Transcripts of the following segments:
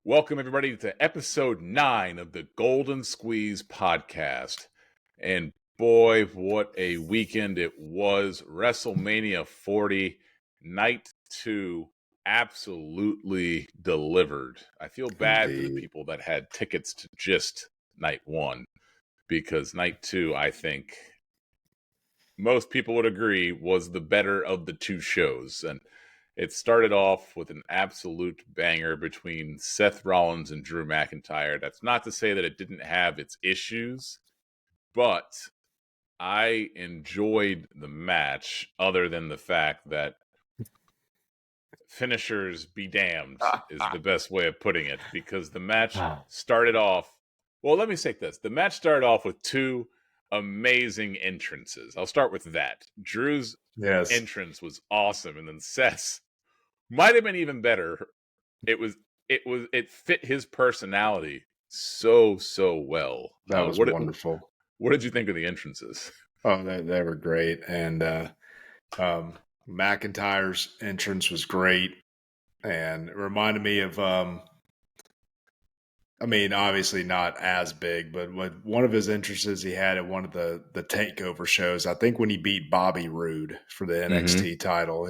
Welcome, everybody, to episode 9 of the Golden Squeeze podcast. And boy, what a weekend it was. WrestleMania 40, night 2, absolutely delivered. I feel bad for the Indeed. people that had tickets to just night 1, because night 2, I think most people would agree, was the better of the two shows. And it started off with an absolute banger between Seth Rollins and Drew McIntyre. That's not to say that it didn't have its issues, but I enjoyed the match, other than the fact that finishers be damned is the best way of putting it, because the match started off, well, let me say this. The match started off with two amazing entrances. I'll start with that. Drew's Yes. entrance was awesome, and then Seth's might have been even better. It fit his personality so well. That was wonderful. What did you think of the entrances? Oh, they were great. And McIntyre's entrance was great. And it reminded me of, obviously not as big, but one of his entrances he had at one of the takeover shows, I think when he beat Bobby Roode for the NXT title.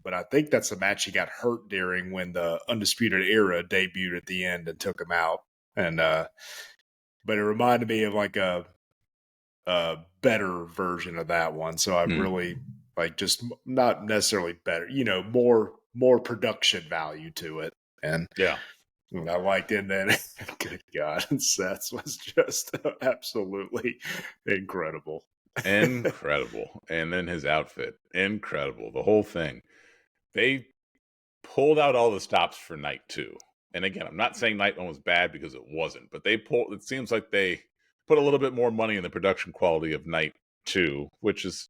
But I think that's the match he got hurt during, when the Undisputed Era debuted at the end and took him out. And, but it reminded me of like a better version of that one. So I really just not necessarily better, more production value to it. And yeah, I liked it. And then, good God, Seth's was just absolutely incredible. incredible. And then his outfit, incredible. The whole thing. They pulled out all the stops for night 2. And again, I'm not saying night 1 was bad, because it wasn't, but it seems like they put a little bit more money in the production quality of night 2, which is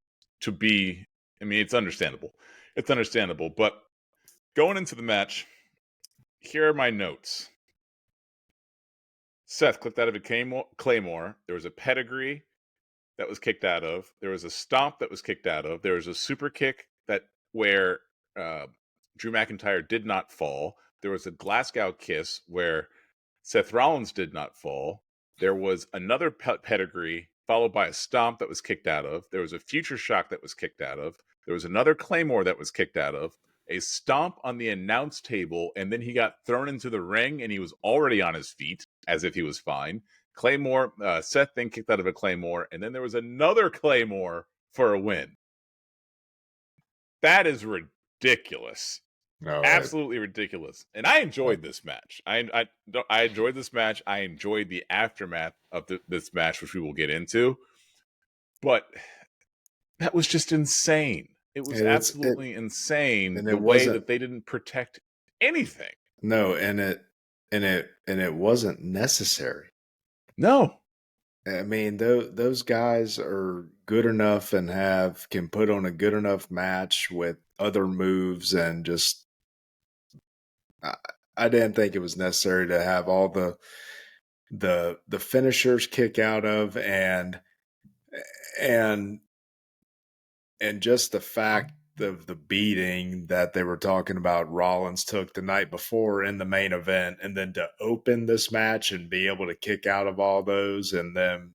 it's understandable. It's understandable. But going into the match, here are my notes. Seth clicked out of a Claymore. There was a pedigree that was kicked out of. There was a stomp that was kicked out of. There was a super kick where Drew McIntyre did not fall. There was a Glasgow kiss where Seth Rollins did not fall. There was another pedigree followed by a stomp that was kicked out of. There was a future shock that was kicked out of. There was another Claymore that was kicked out of. A stomp on the announce table, and then he got thrown into the ring, and he was already on his feet as if he was fine. Claymore, Seth then kicked out of a Claymore, and then there was another Claymore for a win. That is ridiculous. No, absolutely ridiculous. And I enjoyed this match. I enjoyed this match. I enjoyed the aftermath of this match, which we will get into. But that was just insane. It was absolutely insane, the way that they didn't protect anything. No, and it wasn't necessary. No. I mean, those guys are good enough and can put on a good enough match with other moves, and just I didn't think it was necessary to have all the finishers kick out of, and just the fact of the beating that they were talking about Rollins took the night before in the main event, and then to open this match and be able to kick out of all those, and then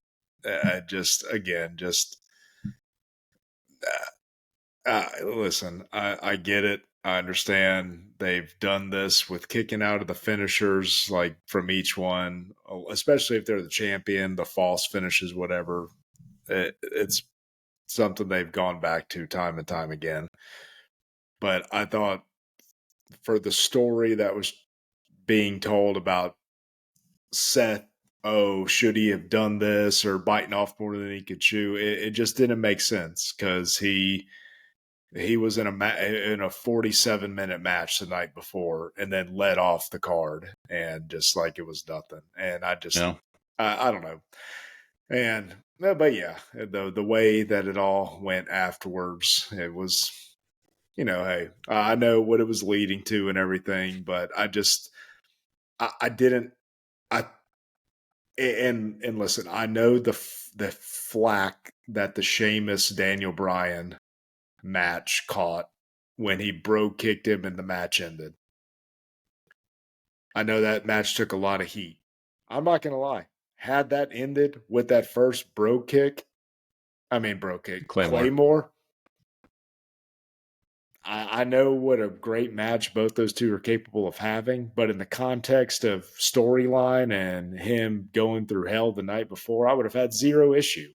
listen, I get it. I understand they've done this with kicking out of the finishers, like from each one, especially if they're the champion, the false finishes, whatever. It's something they've gone back to time and time again. But I thought, for the story that was being told about Seth, should he have done this, or biting off more than he could chew, it just didn't make sense, because he was in a 47-minute match the night before, and then led off the card, and just like it was nothing. And I just, I don't know. But yeah, the way that it all went afterwards, it was, hey, I know what it was leading to and everything, but I didn't, and listen, I know the flack that the Sheamus Daniel Bryan match caught when he kicked him and the match ended. I know that match took a lot of heat. I'm not gonna lie. Had that ended with that first bro kick, Claymore. Claymore, I know what a great match both those two are capable of having, but in the context of storyline and him going through hell the night before, I would have had zero issue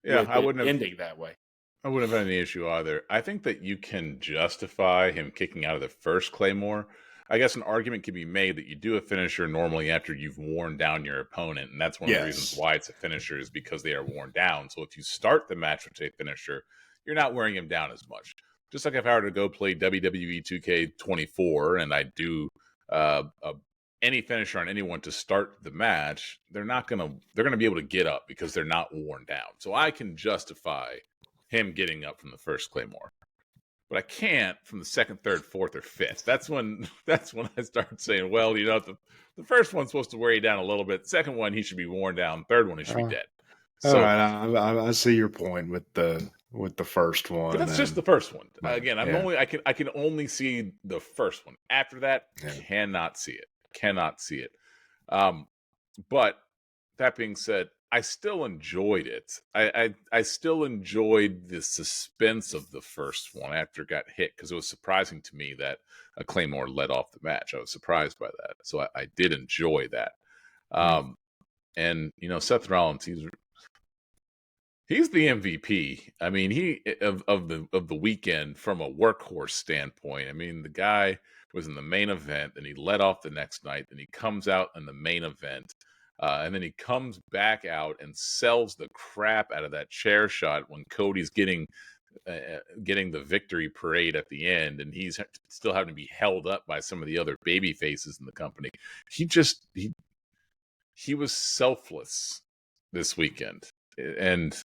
Yeah, with it ending that way. I wouldn't have had any issue either. I think that you can justify him kicking out of the first Claymore. I guess an argument can be made that you do a finisher normally after you've worn down your opponent, and that's one of the reasons Yes. why it's a finisher is because they are worn down. So if you start the match with a finisher, you're not wearing him down as much. Just like if I were to go play WWE 2K24 and I do a any finisher on anyone to start the match, they're gonna be able to get up because they're not worn down. So I can justify him getting up from the first Claymore. But I can't from the second, third, fourth, or fifth. That's when I start saying, well, the first one's supposed to wear you down a little bit. Second one, he should be worn down. Third one, he should be Uh, dead. all So, right, I see your point with the first but one, that's just and the first one. but Again, yeah, I can only see the first one. After that, yeah. cannot see it. Cannot see it. Um, but that being said, I still enjoyed it. I still enjoyed the suspense of the first one after it got hit because it was surprising to me that a Claymore led off the match. I was surprised by that, so I did enjoy that. Mm. Um, and Seth Rollins, he's the MVP. I mean, he of the weekend from a workhorse standpoint. I mean, the guy was in the main event, and he led off the next night. Then he comes out in the main event, and then he comes back out and sells the crap out of that chair shot when Cody's getting the victory parade at the end, and he's still having to be held up by some of the other baby faces in the company. He just he was selfless this weekend, and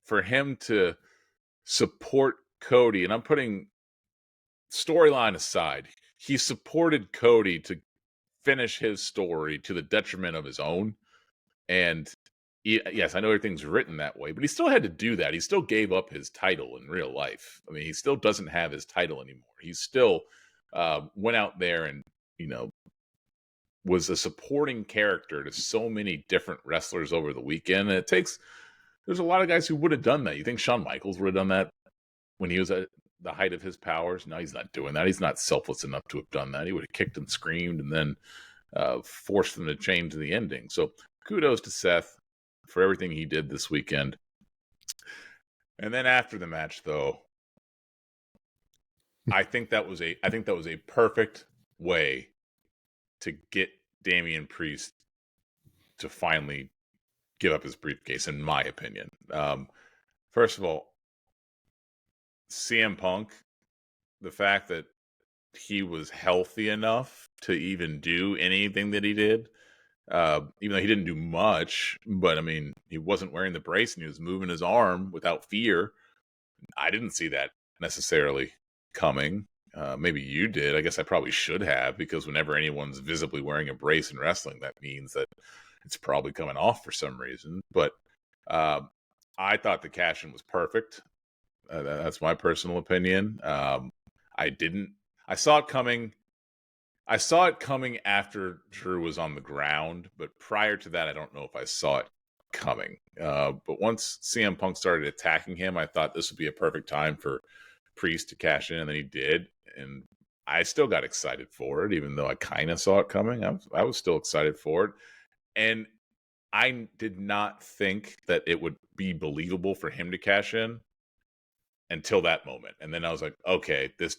for him to support Cody, and I'm putting storyline aside, he supported Cody to finish his story to the detriment of his own. And yes, I know everything's written that way, but he still had to do that. He still gave up his title in real life. I mean, he still doesn't have his title anymore. He still went out there and, you know, was a supporting character to so many different wrestlers over the weekend. And there's a lot of guys who would have done that. You think Shawn Michaels would have done that when he was at the height of his powers? No, he's not doing that. He's not selfless enough to have done that. He would have kicked and screamed and then forced them to change the ending. So kudos to Seth for everything he did this weekend. And then after the match, though, I think that was a perfect way to get Damian Priest to finally give up his briefcase, in my opinion. First of all, CM Punk, the fact that he was healthy enough to even do anything that he did, even though he didn't do much, but I mean, he wasn't wearing the brace and he was moving his arm without fear. I didn't see that necessarily coming. Maybe you did. I guess I probably should have, because whenever anyone's visibly wearing a brace in wrestling, that means that it's probably coming off for some reason. But uh, I thought the cash in was perfect. That's my personal opinion. I didn't. I saw it coming. I saw it coming after Drew was on the ground, but prior to that, I don't know if I saw it coming. But once CM Punk started attacking him, I thought this would be a perfect time for Priest to cash in, and then he did. And I still got excited for it, even though I kind of saw it coming. I was still excited for it. And I did not think that it would be believable for him to cash in until that moment. And then I was like, okay, this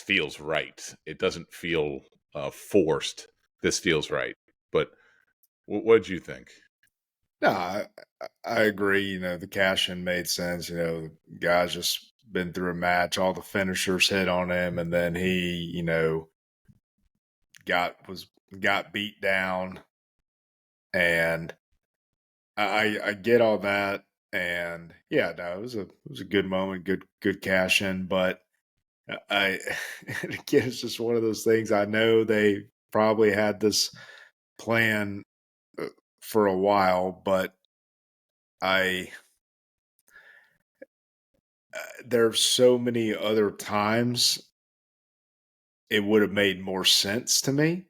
feels right. It doesn't feel forced. This feels right. But what did you think? No, I agree. The cash in made sense. Guys just been through a match, all the finishers hit on him, and then he, got beat down, and I get all that, and yeah, no, it was a good moment, good cash in, but I again, it's just one of those things. I know they probably had this plan uh, for a while, but I there's so many other times it would have made more sense to me.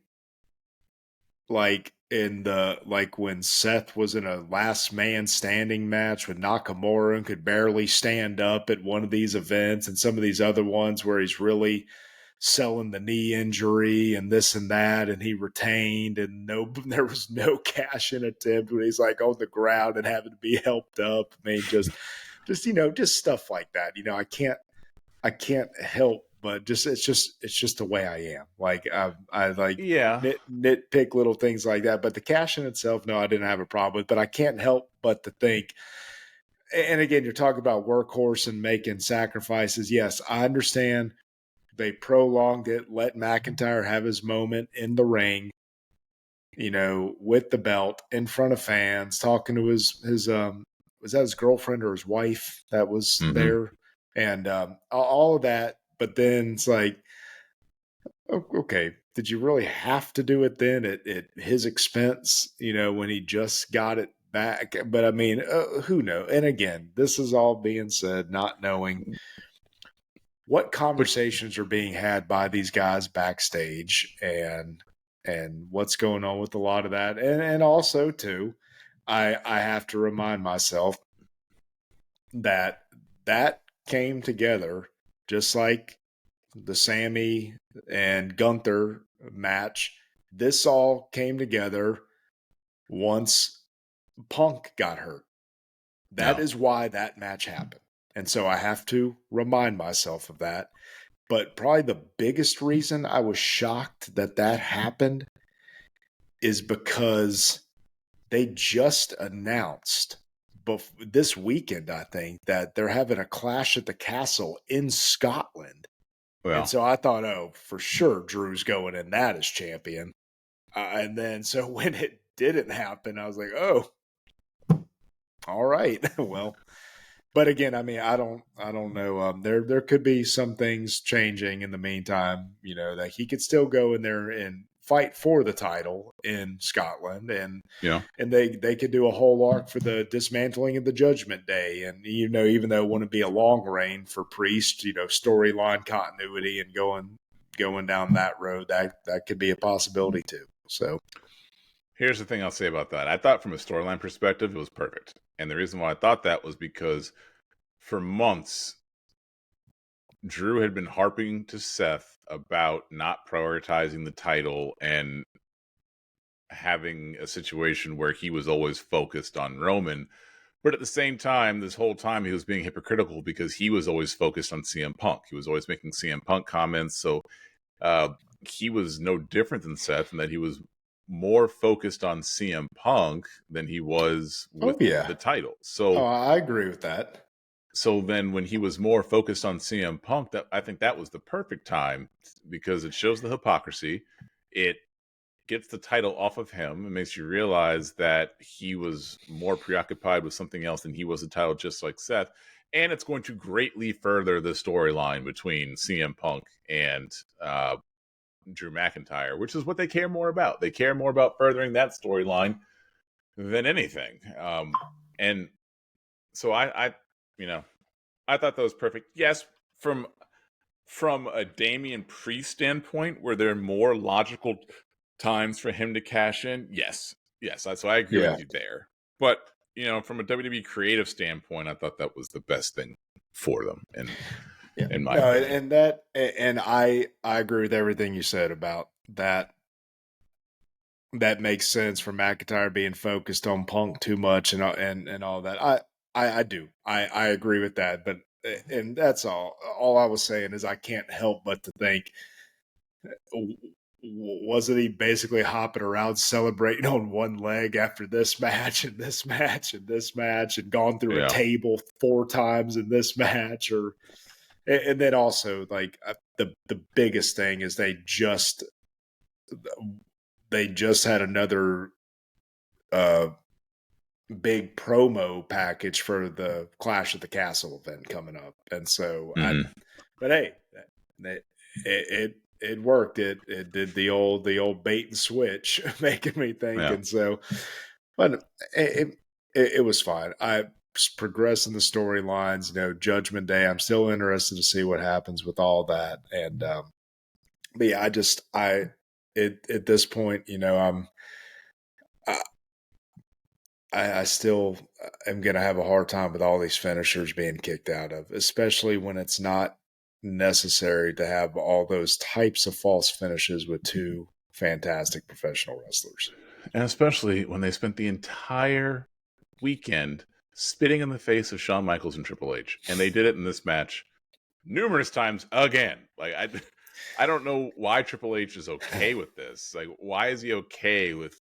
Like when Seth was in a last man standing match with Nakamura and could barely stand up at one of these events, and some of these other ones where he's really selling the knee injury and this and that, and he retained, and no, there was no cash in attempt when he's like on the ground and having to be helped up. I mean, just stuff like that. I can't help but it's just the way I am. Like I like Yeah, nitpick little things like that. But the cash in itself, no, I didn't have a problem with. But I can't help but to think. And again, you're talking about workhorse and making sacrifices. Yes, I understand. They prolonged it, let McIntyre have his moment in the ring, with the belt in front of fans, talking to his was that his girlfriend or his wife that was hmm there, and all of that. But then it's like, okay, did you really have to do it then at his expense? When he just got it back. But I mean, who knows? And again, this is all being said, not knowing what but conversations are being had by these guys backstage, and what's going on with a lot of that. And also too, I have to remind myself that that came together just like the Sammy and Gunther match. This all came together once Punk got hurt. That no, is why that match happened. And so I have to remind myself of that. But probably the biggest reason I was shocked that that happened is because they just announced this weekend, I think, that they're having a clash at the castle in Scotland. And well, so I thought, oh, for sure, Drew's going in that as champion. And then so when it didn't happen, I was like, oh, all right. Well, but again, I mean, I don't know. There could be some things changing in the meantime. That he could still go in there and fight for the title in Scotland, and they could do a whole arc for the dismantling of the Judgment Day, and even though it wouldn't be a long reign for Priest, storyline continuity and going down that road, that could be a possibility too. So here's the thing I'll say about that. I thought from a storyline perspective, it was perfect. And the reason why I thought that was because for months, Drew had been harping to Seth about not prioritizing the title and having a situation where he was always focused on Roman. But at the same time, this whole time he was being hypocritical because he was always focused on CM Punk. He was always making CM Punk comments. So uh, he was no different than Seth in that he was more focused on CM Punk than he was oh with yeah, the title. oh, So I agree with that. then when he was more focused on CM Punk, that I think that was the perfect time because it shows the hypocrisy. It gets the title off of him and makes you realize that he was more preoccupied with something else than he was the title, just like Seth. And it's going to greatly further the storyline between CM Punk and Drew McIntyre, which is what they care more about. They care more about furthering that storyline than anything. And so you know, I thought that was perfect. Yes, from a Damian Priest standpoint, were there more logical times for him to cash in? Yes. So I agree Yeah, with you there. But from a WWE creative standpoint, I thought that was the best thing for them, yeah. in my No, opinion. and I agree with everything you said about that. That makes sense for McIntyre being focused on Punk too much and all that. I do. I agree with that. But and that's all. All I was saying is I can't help but to think, wasn't he basically hopping around celebrating on one leg after this match and this match and this match and gone through a Yeah. table 4 times in this match? Or and then also like the biggest thing is they just had another uh big promo package for the Clash at the Castle event coming up, and so hmm but hey, it worked. It did the old bait and switch, making me think, Yeah. and so, but it was fine. I progressing the storylines, Judgment Day. I'm still interested to see what happens with all that, and but yeah, at this point, I, I still am going to have a hard time with all these finishers being kicked out of, especially when it's not necessary to have all those types of false finishes with two fantastic professional wrestlers. And especially when they spent the entire weekend spitting in the face of Shawn Michaels and Triple H, and they did it in this match numerous times again. Like I don't know why Triple H is okay with this. Like, why is he okay with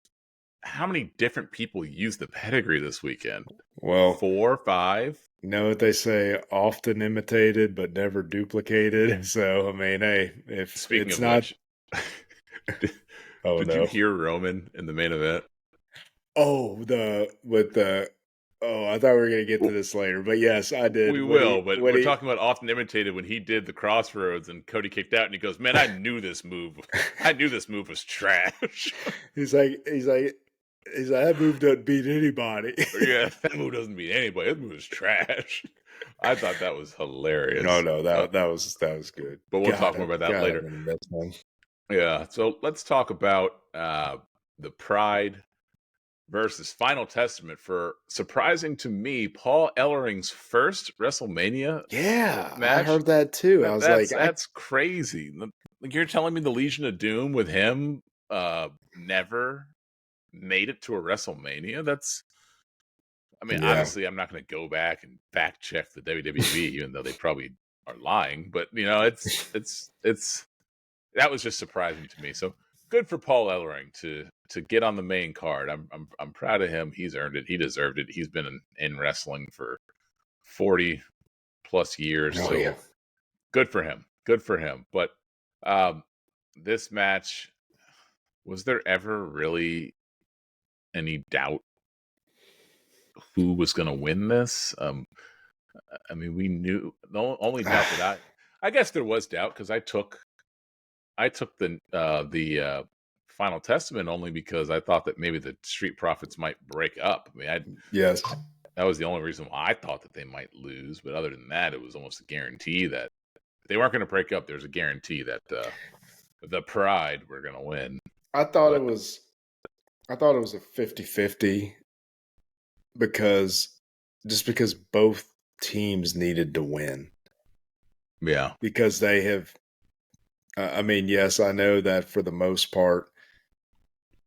how many different people used the pedigree this weekend? Well, 4, 5. you know what they say, often imitated but never duplicated. So, I mean, hey, if Speaking it's of not, which, did, oh did you no. hear Roman in the main event? Oh, I thought we were going to get to this later, but yes, I We did. will, but When we're he, talking about often imitated when he did the crossroads and Cody kicked out and he goes, "Man, I knew this move. I knew this move was trash." he's like, that move doesn't beat anybody. Yeah, that move doesn't beat anybody. That move is trash. I thought that was No, hilarious. no, that was good. But we'll talk more about that God, I'm later. gonna miss him. Yeah, so let's talk about the Pride versus Final Testament for, surprising to me, Paul Ellering's first WrestleMania Yeah, I match. heard that too. I That was like, that's crazy. Like, you're telling me the Legion of Doom with him never made it to a WrestleMania? That's, I mean, yeah, obviously I'm not going to go back and fact check the WWE, even though they probably are lying, but it's that was just surprising to me. So good for Paul Ellering to get on the main card. I'm proud of him. He's earned it. He deserved it. He's been in wrestling for 40 plus years. oh yeah. So good for him. Good for him. But um, this match, was there ever really any doubt who was going to win this? I mean, we knew the only doubt that I guess there was doubt because I took the Final Testament only because I thought that maybe the Street Profits might break up. I mean, Yes, that was the only reason why I thought that they might lose. But other than that, it was almost a guarantee that if they weren't going to break up. There's a guarantee that the Pride were going to win. I thought it But was. I thought it was a 50-50 because because both teams needed to win yeah, because they have. I mean, yes, I know that for the most part,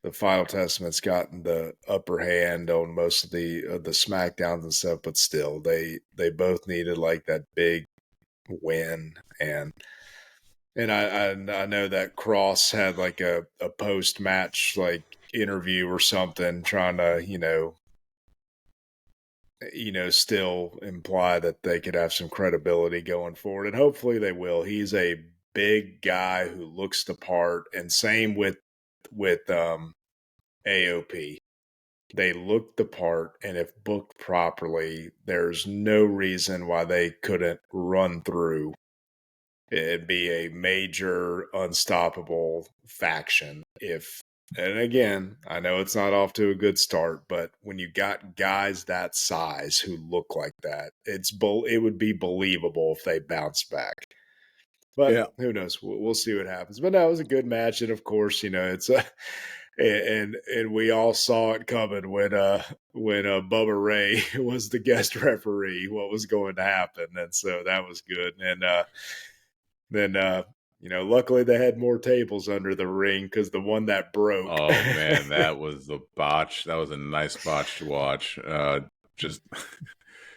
the Final Testament's gotten the upper hand on most of the Smackdowns and stuff, but still, they both needed like that big win, and I know that Cross had like a post match like interview or something, trying to still imply that they could have some credibility going forward, and hopefully they will. He's a big guy who looks the part, and same with AOP. They look the part, and if booked properly, there's no reason why they couldn't run through. It'd be a major unstoppable faction if, and again, I know it's not off to a good start, but when you got guys that size who look like that, it would be believable if they bounce back. But yeah. who knows? We'll see what happens. But that was a good match, and of course, it's a and we all saw it coming when Bubba Ray was the guest referee, what was going to happen, and so that was good. And then luckily they had more tables under the ring because the one that broke. Oh man, that was the botch. That was a nice botch to watch. Just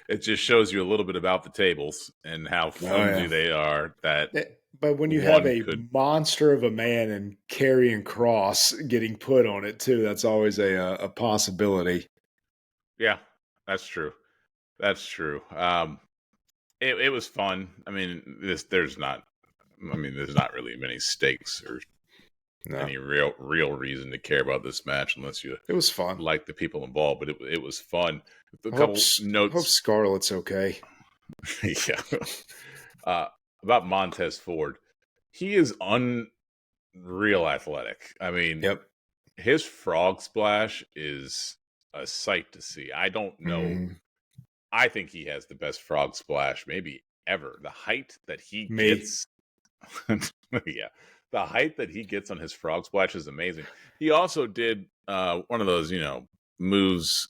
it just shows you a little bit about the tables and how Oh flimsy yeah. they are. That But when you have one a could, monster of a man and carrying cross getting put on it too, that's always a possibility. yeah, that's true. That's true. It was fun. I mean, there's not. I mean, there's not really many stakes or No, any real reason to care about this match unless you it was fun. like the people involved. But it was fun. A I hope couple I hope notes. Scarlett's okay. Yeah. About Montez Ford. He is unreal athletic. I mean, Yep. his frog splash is a sight to see. I don't know. Hmm. I think he has the best frog splash maybe ever. The height that he Me. gets, yeah, the height that he gets on his frog splash is amazing. He also did one of those, moves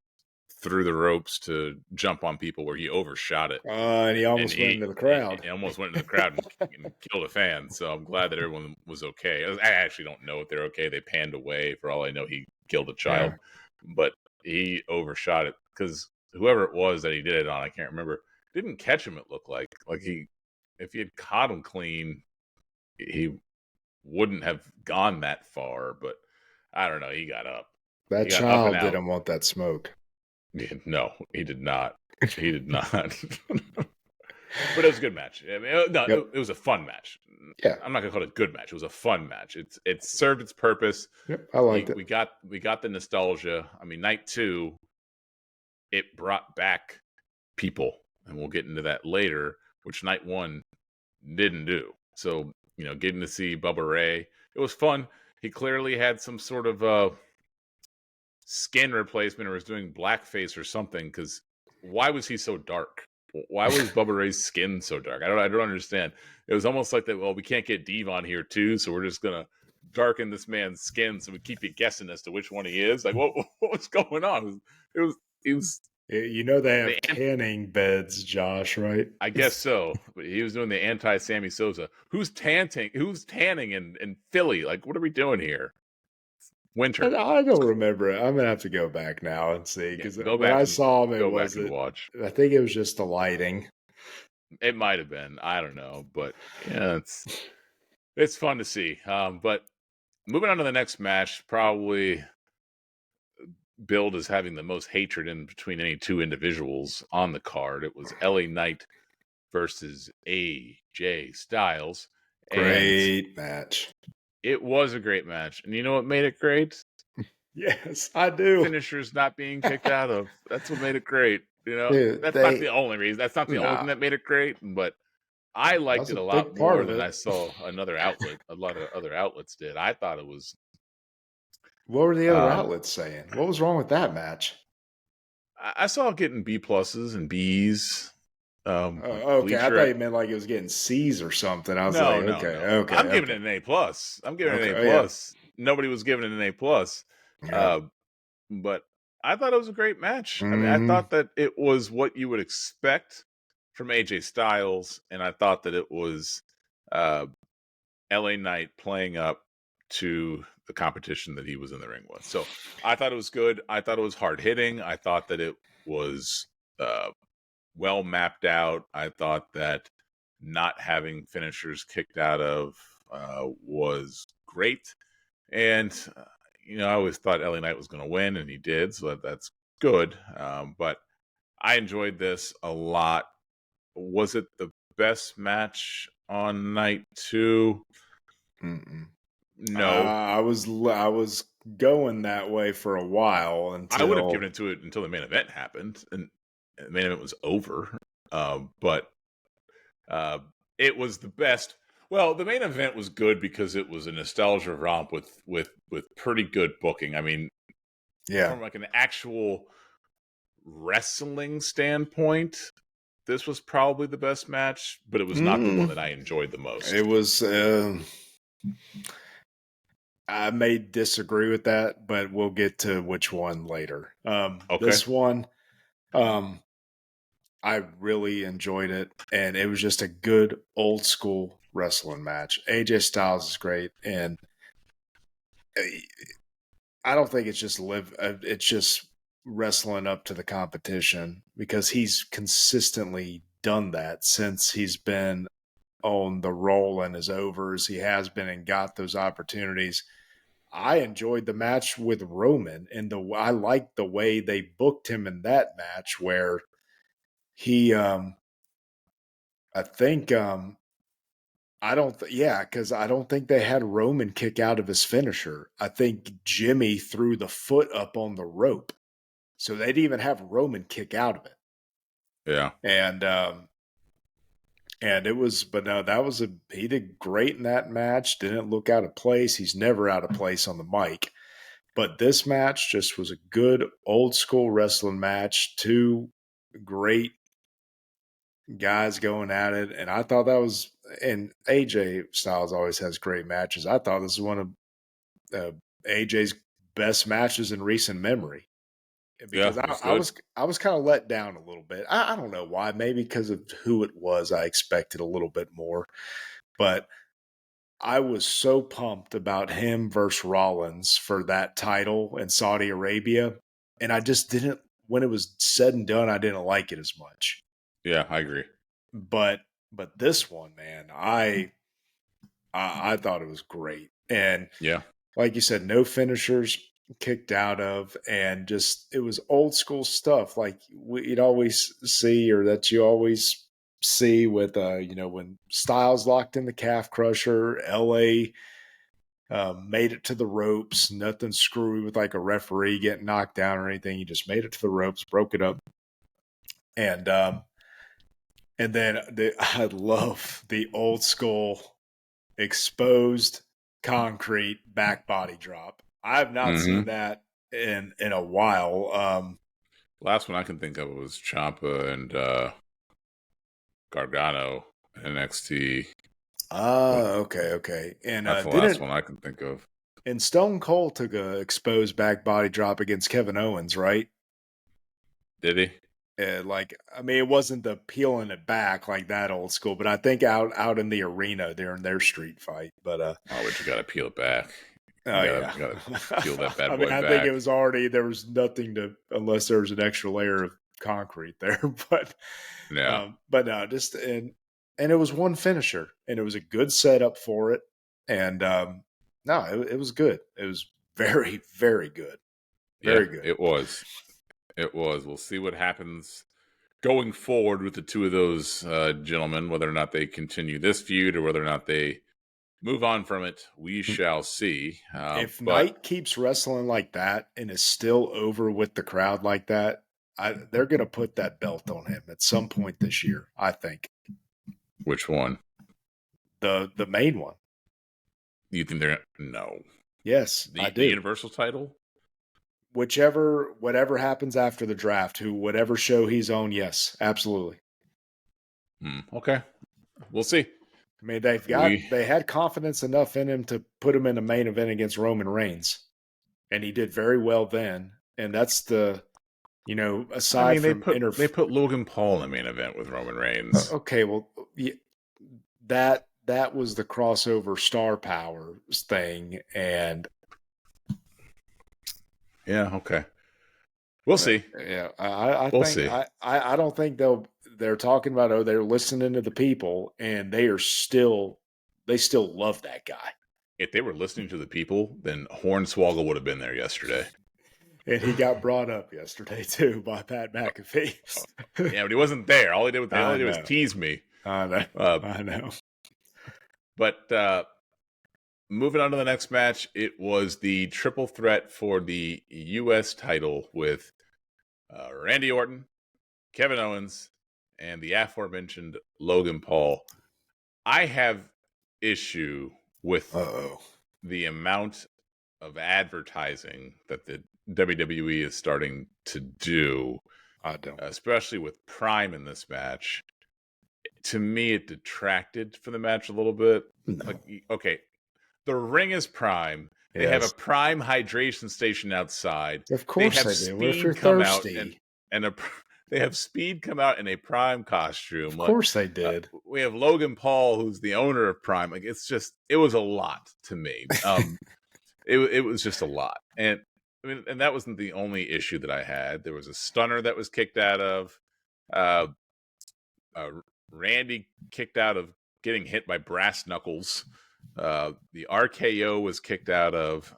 through the ropes to jump on people where he overshot it. And he And almost went he into the crowd. he almost went into the crowd and killed a fan. So I'm glad that everyone was okay. I actually don't know if they're okay. They panned away. For all I know, he killed a child, Yeah. but he overshot it because whoever it was that he did it on, I can't remember, didn't catch him. It looked like if he had caught him clean, he wouldn't have gone that far. But I don't know. He got up. That He got up and child out. didn't want that smoke. No, he did not. He did not. But it was a good match. I mean, no, Yep. it was a fun match. Yeah. I'm not gonna call it a good match. It was a fun match. It served its purpose. Yep. I liked it. We got the nostalgia. I mean, night 2, it brought back people, and we'll get into that later, which night 1 didn't do. So, getting to see Bubba Ray, it was fun. He clearly had some sort of skin replacement or was doing blackface or something, because why was he so dark? Why was Bubba Ray's skin so dark? I don't understand. It was almost like that, well, we can't get Devon here too, so we're just gonna darken this man's skin so we keep you guessing as to which one he is. Like, what was going on? It was You know they the have tanning beds, Josh, right? I guess so, but he was doing the anti Sammy Sosa. Who's tanning in Philly? Like, what are we doing here? And Winter. I don't remember it. I'm gonna have to go back now and see Yeah, because when I saw him, it go back was and it. watch. I think it was just the lighting. It might have been. I don't know, but yeah, it's fun to see. But moving on to the next match, probably billed as having the most hatred in between any two individuals on the card. It was LA Knight versus AJ Styles, and Great match. it was a great match. And you know what made it great? Yes, I do. Finishers not being kicked out of. That's what made it great. Dude, That's not the only reason. That's not the only thing nah, that made it great, but I that liked was it a a big lot part more of than it. I saw a lot of other outlets did. I thought it was What were the other um outlets saying? What was wrong with that match? I saw it getting B pluses and B's. Like Okay, I Bleacher thought at you meant like it was getting C's or something. I was like, no, no, okay, no. okay, I'm giving okay, it an A plus. I'm giving it okay. an A Oh yeah, plus. Nobody was giving it an A plus. yeah. Uh, but I thought it was a great match. I mean, I Hmm. thought that it was what you would expect from AJ Styles, and I thought that it was uh, LA Knight playing up to the competition that he was in the ring with. So I thought it was good. I thought it was hard hitting. I thought that it was uh, well mapped out. I thought that not having finishers kicked out of was great. And, I always thought LA Knight was going to win, and he did. So that's good. But I enjoyed this a lot. Was it the best match on night 2? Mm-mm. No. I was going that way for a while I would have until given it to it until the main event happened, and the main event was over. But uh, it was the best. Well, the main event was good because it was a nostalgia romp with pretty good booking. I mean, yeah. from like an actual wrestling standpoint, this was probably the best match, but it was not the one Mm. that I enjoyed the most. It was. I may disagree with that, but we'll get to which one later. Okay. This one, um, I really enjoyed it, and it was just a good old school wrestling match. AJ Styles is great, and uh, I don't think it's just it's just wrestling up to the competition because he's consistently done that since he's been on the roll and his overs. He has been and got those opportunities. I enjoyed the match with Roman, and I liked the way they booked him in that match where he, I think, I don't, yeah, because I don't think they had Roman kick out of his finisher. I think Jimmy threw the foot up on the rope, so they didn't even have Roman kick out of it. Yeah. And it was, but no, he did great in that match. Didn't look out of place. He's never out of place on the mic. But this match just was a good old school wrestling match. Two great guys going at it. And I thought that was and AJ Styles always has great matches. I thought this was one of uh, AJ's best matches in recent memory Yeah, because it was good. I was kind of let down a little bit. I don't know why. Maybe because of who it was. I expected a little bit more, but I was so pumped about him versus Rollins for that title in Saudi Arabia, and I just didn't. When it was said and done, I didn't like it as much. Yeah, I agree. But this one, man, I thought it was great, and Yeah. like you said, no finishers kicked out of, and just it was old school stuff like you'd always see, or that you always see with when Styles locked in the calf crusher, LA made it to the ropes, nothing screwy with like a referee getting knocked down or anything. He just made it to the ropes, broke it up, and I love the old school exposed concrete back body drop. I have not seen Mm-hmm. that in a while. Last one I can think of was Ciampa and Gargano NXT. But Okay, okay. And that's the last didn't one I can think of. and Stone Cold took a exposed back body drop against Kevin Owens, right? Did he? Like, I mean, it wasn't the peeling it back like that old school, but I think out in the arena during their street fight. But Oh, but you gotta peel it back. oh yeah, You gotta peel that bad I mean, boy I think it back. was already there was nothing to unless there was an extra layer of concrete there, Yeah. but no, just and it was one finisher, and it was a good setup for it, and no, it was good. It was very very good, Yeah, very good. it was. It was. We'll see what happens going forward with the two of those gentlemen, whether or not they continue this feud or whether or not they move on from it. We shall see. If But Knight keeps wrestling like that and is still over with the crowd like that, they're going to put that belt on him at some point this year. I think which one? the main one. You think they're no Yes, I the do. Universal title? Whatever happens after the draft, whatever show he's on, yes, absolutely. Okay, we'll see. I mean, We, they had confidence enough in him to put him in the main event against Roman Reigns, and he did very well then. And that's I aside mean, from they put Logan Paul in the main event with Roman Reigns. okay, well, that was the crossover star power thing, and Yeah, okay, we'll see. yeah, I We'll think see. I don't think they're talking about they're listening to the people, and they still love that guy. If they were listening to the people, then Hornswoggle would have been there yesterday. And he got brought up yesterday too by Pat McAfee. Yeah, but he wasn't there. They I only did was know, tease me. I know, Uh, I know. but moving on to the next match, it was the triple threat for the U.S. title with Randy Orton, Kevin Owens, and the aforementioned Logan Paul. I have issue with Oh, the amount of advertising that the WWE is starting to do, I don't. especially with Prime in this match. To me, it detracted from the match a little bit. Like, No. okay, the ring is Prime. They have a Yes, Prime hydration station outside. of They course have they do. What if you're Speed come out thirsty? and they have Speed come out in a Prime Of costume. Like, course they did. we have Logan Paul, who's the owner of Prime. Like, it was a lot to me. It was just a lot, and I mean, and that wasn't the only issue that I had. There was a stunner that was kicked out of. Uh, uh, Randy kicked out of getting hit by brass knuckles. The RKO was kicked out of.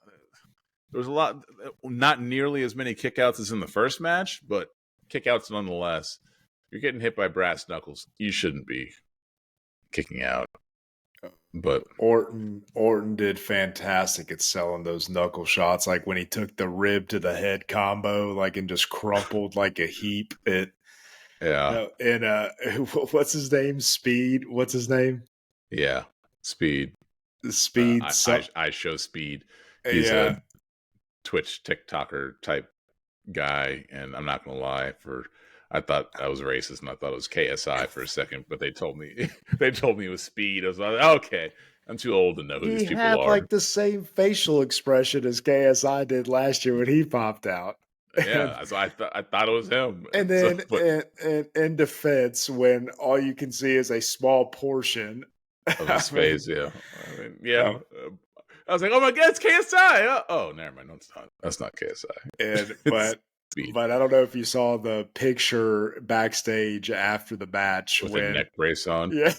There was a lot, not nearly as many kickouts as in the first match, but kickouts nonetheless. You're getting hit by brass knuckles. You shouldn't be kicking out. But Orton did fantastic at selling those knuckle shots. Like when he took the rib to the head combo, like and just crumpled like a heap. It yeah, and what's his name? Speed. What's his name? yeah, Speed. Speed. I show Speed. He's a Yeah. Twitch TikToker type guy, and I'm not gonna lie, for I thought I was racist, and I thought it was KSI for a second, but they told me it was Speed. I was like, okay, I'm too old to know who these He people had are. like the same facial expression as KSI did last year when he popped out. And Yeah, so I thought it was him. and So, then but in defense, when all you can see is a small portion, of I his mean, face, yeah. I mean, yeah. um, I was like, oh my god, it's KSI. Oh, never mind. No, it's not. That's not KSI. and It's Speed but I don't know if you saw the picture backstage after the match with a when neck brace on. yeah,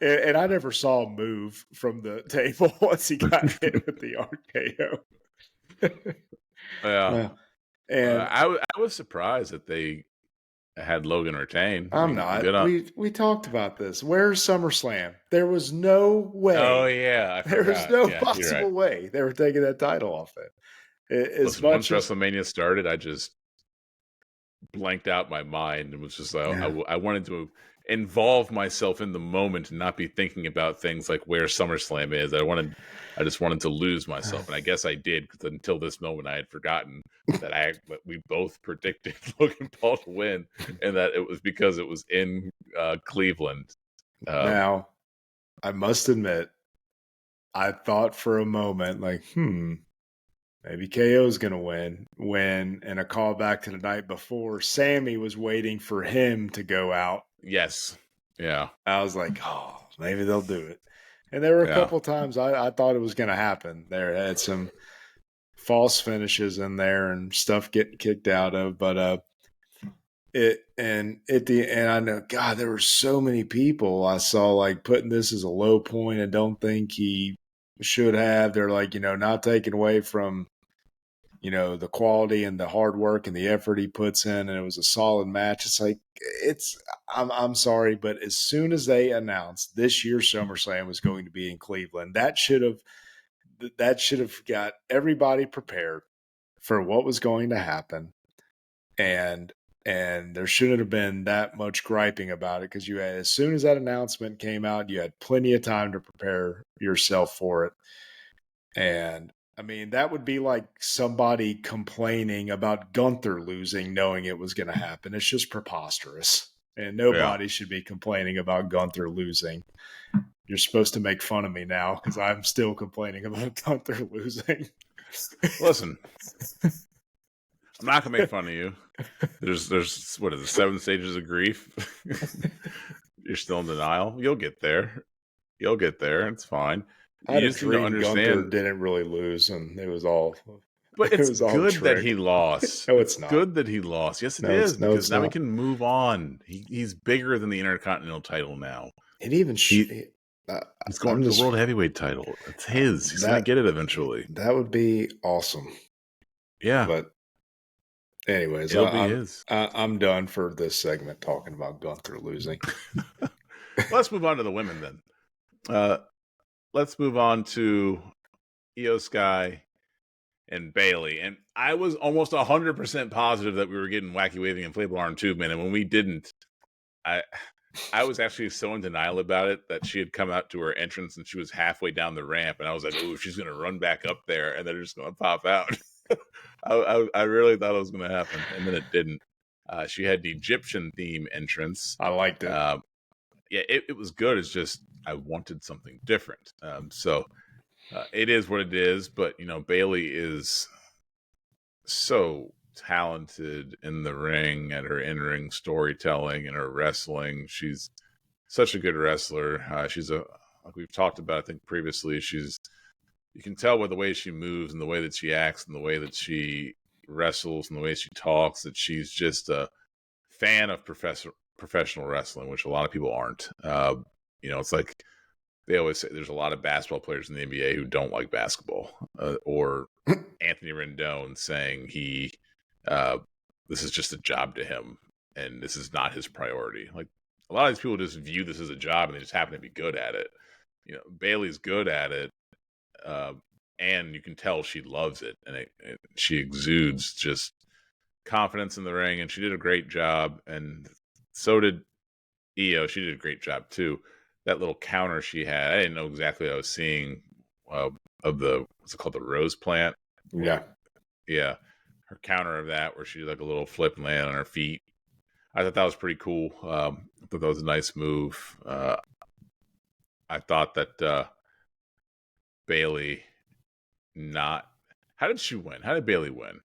and I never saw him move from the table once he got hit with the RKO. Yeah. Uh, and I was surprised that they had Logan retain. I I'm mean, not. good on. We talked about this. Where's SummerSlam? There was no Oh way. yeah, I There was forgot. no Yeah, you're right. possible way they were taking that title off it. As Listen, once much as WrestleMania started, I just blanked out my mind and was just like, yeah, I wanted to involve myself in the moment and not be thinking about things like where SummerSlam is. I just wanted to lose myself, and I guess I did because until this moment, I had forgotten that we both predicted Logan Paul to win, and that it was because it was in Cleveland. Uh, now I must admit, I thought for a moment like, maybe KO's gonna win. When in a callback to the night before, Sammy was waiting for him to go out. yes, yeah, I was like, oh, maybe they'll do it. And there were a yeah, couple times I thought it was gonna happen. There had some false finishes in there and stuff getting kicked out of, but it and at the end I know God, there were so many people I saw like putting this as a low point and don't think he should have. They're like, not taking away from the quality and the hard work and the effort he puts in, and it was a solid match. It's like I'm sorry, but as soon as they announced this year's SummerSlam was going to be in Cleveland, that should have got everybody prepared for what was going to happen, and there shouldn't have been that much griping about it because you had, as soon as that announcement came out, you had plenty of time to prepare yourself for it. And I mean, that would be like somebody complaining about Gunther losing, knowing it was going to happen. It's just preposterous. And yeah. nobody should be complaining about Gunther losing. You're supposed to make fun of me now because I'm still complaining about Gunther losing. Listen, I'm not gonna make fun of you. There's what is it, 7 stages of grief? You're still in denial. You'll get there. You'll get there. It's fine. I had You a just need to dream Gunther understand. didn't really lose, and it was all But it it's was all a good that he trick. lost. No, It's it's not. good that he lost. Yes, it No, is, because it's now we not. can move on. He's bigger than the Intercontinental title now. It even He's going I'm to the just World Heavyweight title. It's his. He's going to that get it eventually. that would be awesome. Yeah, But anyways, it'll be his. I'm done for this segment talking about Gunther losing. Let's move on to the women then. Let's move on to Io Sky and Bailey. And I was almost 100% positive that we were getting Wacky Waving Inflatable Arm Tube Man. And when we didn't, I was actually so in denial about it that she had come out to her entrance and she was halfway down the ramp. And I was like, oh, she's going to run back up there and they're just going to pop out. I really thought it was going to happen. And then it didn't. She had the Egyptian theme entrance. I liked it. Yeah, it was good. It's just I wanted something different. So it is what it is. But, Bailey is so talented in the ring and her in-ring storytelling and her wrestling. She's such a good wrestler. Like we've talked about, I think previously, you can tell by the way she moves and the way that she acts and the way that she wrestles and the way she talks that she's just a fan of professional wrestling, which a lot of people aren't. It's like they always say there's a lot of basketball players in the NBA who don't like basketball, or Anthony Rendon saying this is just a job to him and this is not his priority. Like a lot of these people just view this as a job and they just happen to be good at it. Bailey's good at it, and you can tell she loves it, and she exudes just confidence in the ring, and she did a great job, and so did Io. She did a great job too. That little counter she had, I didn't know exactly what I was seeing, of the, what's it called, the rose plant. Yeah. Yeah, her counter of that, where she did like a little flip and land on her feet. I thought that was pretty cool. I thought that was a nice move. I thought that Bailey not. How did she win? How did Bailey win?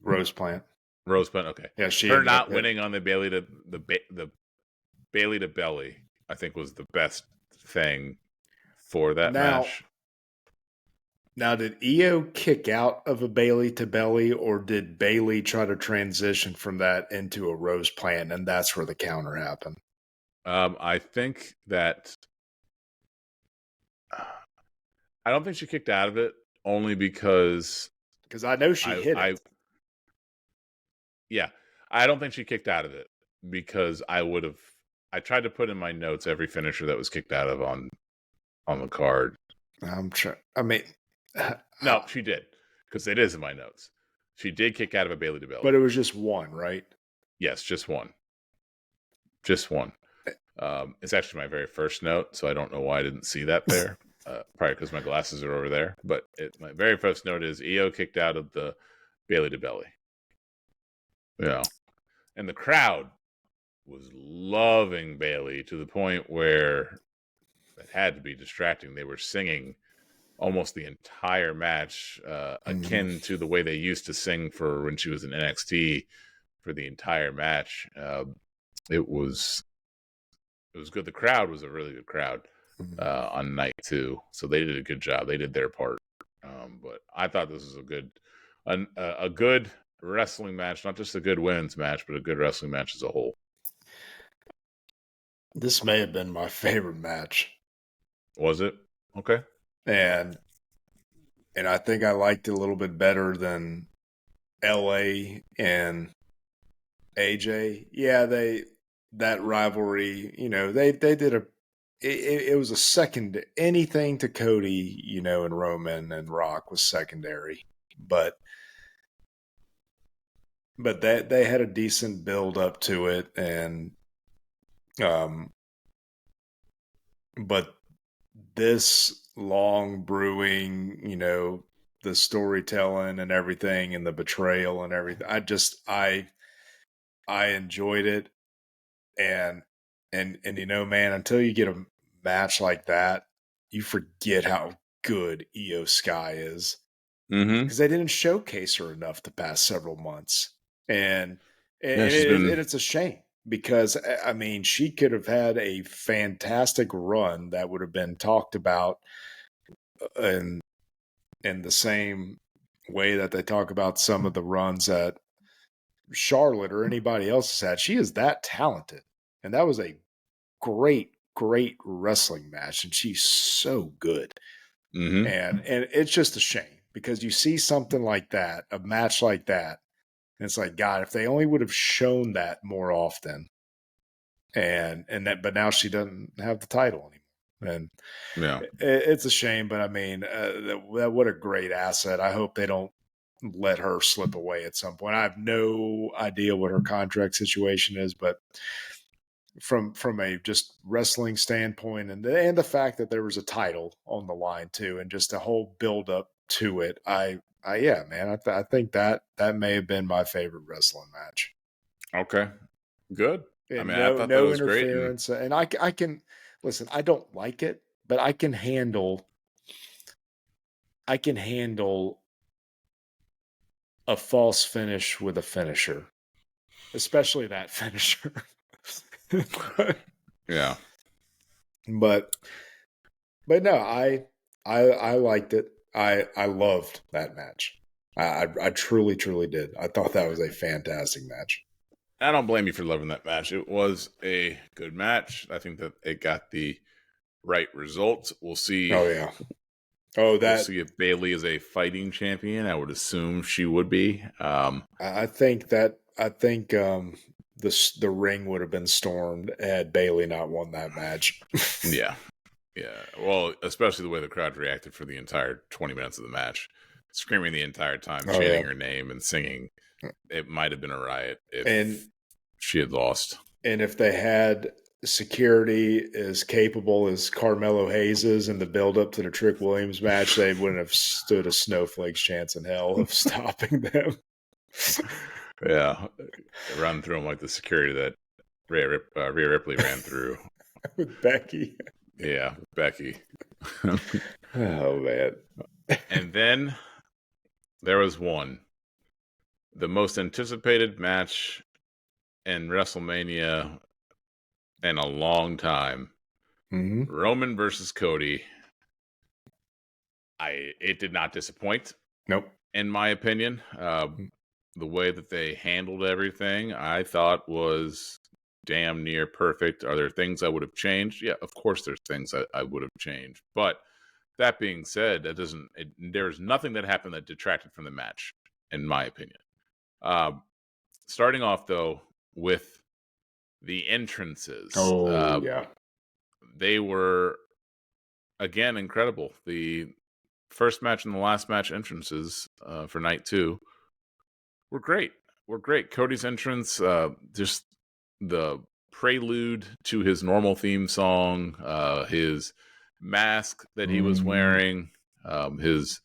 Rose plant. Rosebud. Okay, Yeah, she her ended up not winning on the Bailey to the Bailey to belly, I think, was the best thing for that now. match. Now, did Io kick out of a Bailey to belly, or did Bailey try to transition from that into a rose plant, and that's where the counter happened? I think that I don't think she kicked out of it only because I know she hit I it. yeah, I don't think she kicked out of it because I would have. I tried to put in my notes every finisher that was kicked out of on the card. I'm trying. I mean, No, she did because it is in my notes. She did kick out of a Bailey to belly. but it was just one, right? Yes, just one. Just one. It's actually my very first note, so I don't know why I didn't see that there. Probably because my glasses are over there. But my very first note is Io kicked out of the Bailey to belly. And the crowd was loving Bailey to the point where it had to be distracting. They were singing almost the entire match, akin to the way they used to sing for when she was in NXT for the entire match. It was good. The crowd was a really good crowd on night 2, so they did a good job. They did their part. But I thought this was a good wrestling match, not just a good women's match, but a good wrestling match as a whole. This may have been my favorite match. Was it? Okay. And I think I liked it a little bit better than LA and AJ. Yeah, that rivalry, they did it was a second, anything to Cody, and Roman and Rock was secondary. But that they had a decent build up to it, and but this long brewing, the storytelling and everything, and the betrayal and everything, I enjoyed it, and man, until you get a match like that, you forget how good Io Sky is, because they didn't showcase her enough the past several months, and Yeah, she's been. it's a shame, because I mean, she could have had a fantastic run that would have been talked about in the same way that they talk about some of the runs that Charlotte or anybody else has had. She is that talented, and that was a great wrestling match, and she's so good. And it's just a shame, because you see something like that, a match like that, and it's like, God, if they only would have shown that more often. But now she doesn't have the title anymore, and Yeah. it's a shame. But I mean, what a great asset. I hope they don't let her slip away at some point. I have no idea what her contract situation is, but from a just wrestling standpoint, and the fact that there was a title on the line too, and just a whole build up to it, yeah, man, I think that may have been my favorite wrestling match. Okay. Good. I And mean, I thought that no was great. And interference, and I can listen. I don't like it, but I can handle a false finish with a finisher, especially that finisher. yeah. But no, I liked it. I loved that match. I truly did. I thought that was a fantastic match. I don't blame you for loving that match. It was a good match. I think that it got the right results. We'll see. Oh yeah. Oh, we'll see if Bailey is a fighting champion. I would assume she would be. I think the ring would have been stormed had Bailey not won that match. Yeah. Well, especially the way the crowd reacted for the entire 20 minutes of the match, screaming the entire time, chanting her name and singing. It might have been a riot if she had lost. And if they had security as capable as Carmelo Hayes is in the build-up to the Trick Williams match, they wouldn't have stood a snowflake's chance in hell of stopping them. Yeah, run through him like the security that Rhea Ripley ran through. With Becky. Yeah, Becky. Oh man. And then there was the most anticipated match in WrestleMania in a long time. Hmm. Roman versus Cody. It did not disappoint, Nope. in my opinion. The way that they handled everything, I thought was damn near perfect. Are there things I would have changed? Yeah, of course there's things I would have changed. But that being said, there's nothing that happened that detracted from the match, in my opinion. Um, Starting off though with the entrances, Oh yeah. they were again incredible. The first match and the last match entrances for night two were great. Were great. Cody's entrance, just the prelude to his normal theme song, his mask that he was Hmm. wearing, his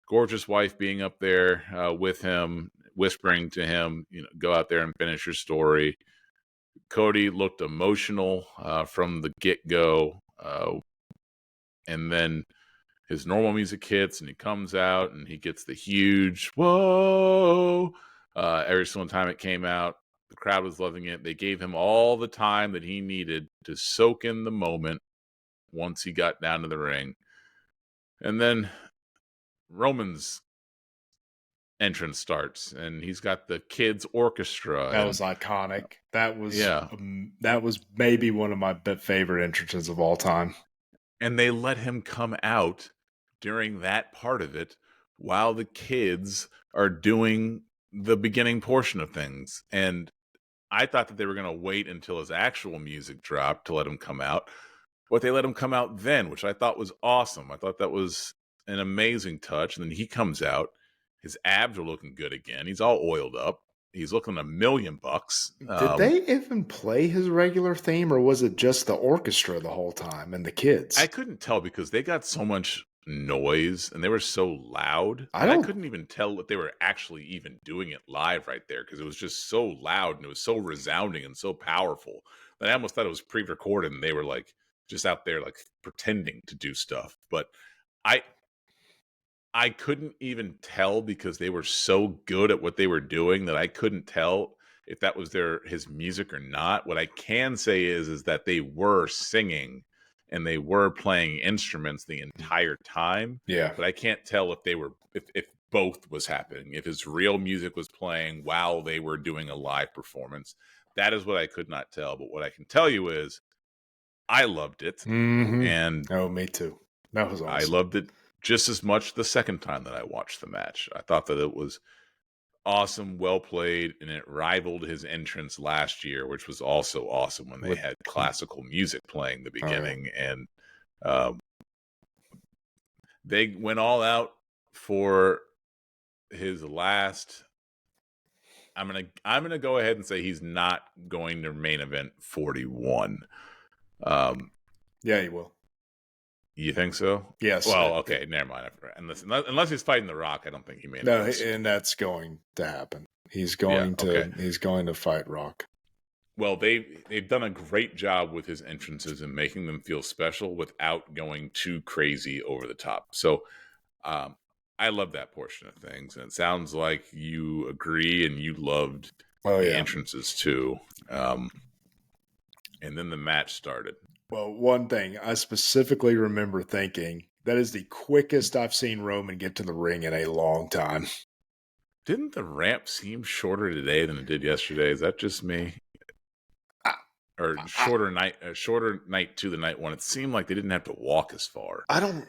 gorgeous wife being up there with him, whispering to him, go out there and finish your story. Cody looked emotional from the get go, and then his normal music hits, and he comes out and he gets the huge whoa every single time it came out. The crowd was loving it. They gave him all the time that he needed to soak in the moment once he got down to the ring. And then Roman's entrance starts, and he's got the kids orchestra, That and was iconic. yeah, That was maybe one of my favorite entrances of all time. and they let him come out during that part of it while the kids are doing the beginning portion of things. And I thought that they were going to wait until his actual music dropped to let him come out, but they let him come out then, which I thought was awesome. I thought that was an amazing touch. And then he comes out, his abs are looking good again. He's all oiled up. He's looking $1,000,000. Did they even play his regular theme, or was it just the orchestra the whole time and the I kids? couldn't tell because they got so much noise and they were so loud I that I don't. couldn't even tell that they were actually even doing it live right there because it was just so loud and it was so resounding and so powerful that I almost thought it was pre-recorded and they were like just out there like pretending to do stuff. But I I couldn't even tell because they were so good at what they were doing that I couldn't tell if that was his music or not. What I can say is that they were singing and they were playing instruments the entire time, Yeah. but I can't tell if both was happening, if his real music was playing while they were doing a live performance. That is what I could not tell, but what I can tell you is I loved it, Hmm. and Oh, me too. That was I awesome. loved it just as much the second time that I watched the match. I thought that it was awesome, well played, and it rivaled his entrance last year, which was also awesome when they With had classical music playing the oh yeah. beginning. And um, they went all out for his last. I'm gonna go ahead and say he's not going to main event 41. Um, Yeah, you will. you think so? Yes. Well, okay, never mind. Unless he's fighting The Rock, I don't think he main No, events. and that's going to happen. Yeah, okay. He's going to fight Rock. Well, they've done a great job with his entrances and making them feel special without going too crazy over the top. So um, I love that portion of things, and it sounds like you agree and you loved Oh the yeah. entrances too. Um, and then the match started. Well, one thing I specifically remember thinking that is the quickest I've seen Roman get to the ring in a long time. Didn't the ramp seem shorter today than it did yesterday? Is that just me? I, Or I, shorter night to the night one? It seemed like they didn't have to walk as far. I don't.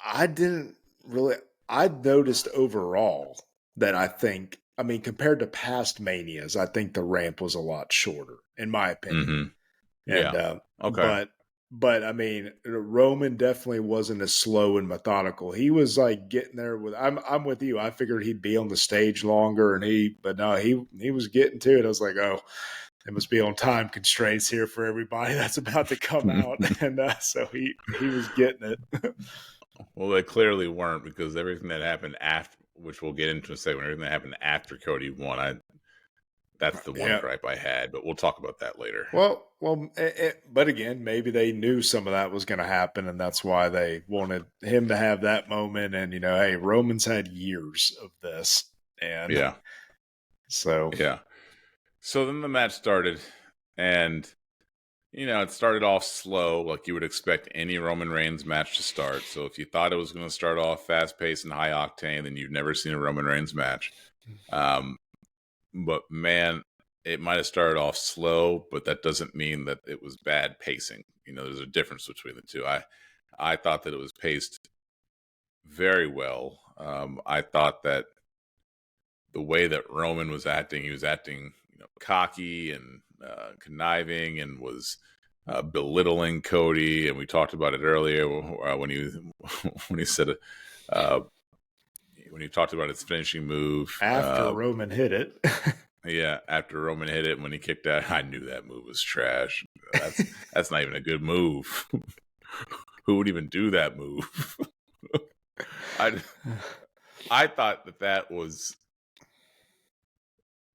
I didn't really. I noticed overall that I think. I mean, compared to past manias, I think the ramp was a lot shorter, in my opinion. Mm-hmm. And Yeah. Okay. but I mean, Roman definitely wasn't as slow and methodical. He was like getting there with. I'm with you. I figured he'd be on the stage longer, but no, he was getting to it. I was like, oh, they must be on time constraints here for everybody that's about to come out, and so he was getting it. Well, they clearly weren't because everything that happened after which we'll get into in a second. Everything that happened after Cody won, that's the one Yeah. gripe I had, but we'll talk about that later. But again, maybe they knew some of that was going to happen, and that's why they wanted him to have that moment. And hey, Roman's had years of this, and Yeah, so yeah. So then the match started, and it started off slow, like you would expect any Roman Reigns match to start. So if you thought it was going to start off fast paced and high octane, then you've never seen a Roman Reigns match. Um, but man, it might have started off slow, but that doesn't mean that it was bad pacing. There's a difference between the two. I thought that it was paced very well. I thought that the way that Roman was acting, he was acting, cocky and conniving, and was belittling Cody. And we talked about it earlier when he when he said uh, when he talked about his finishing move. after Roman hit it, Yeah, after Roman hit it when he kicked out, I knew that move was trash. That's not even a good move. Who would even do that move? I I thought that was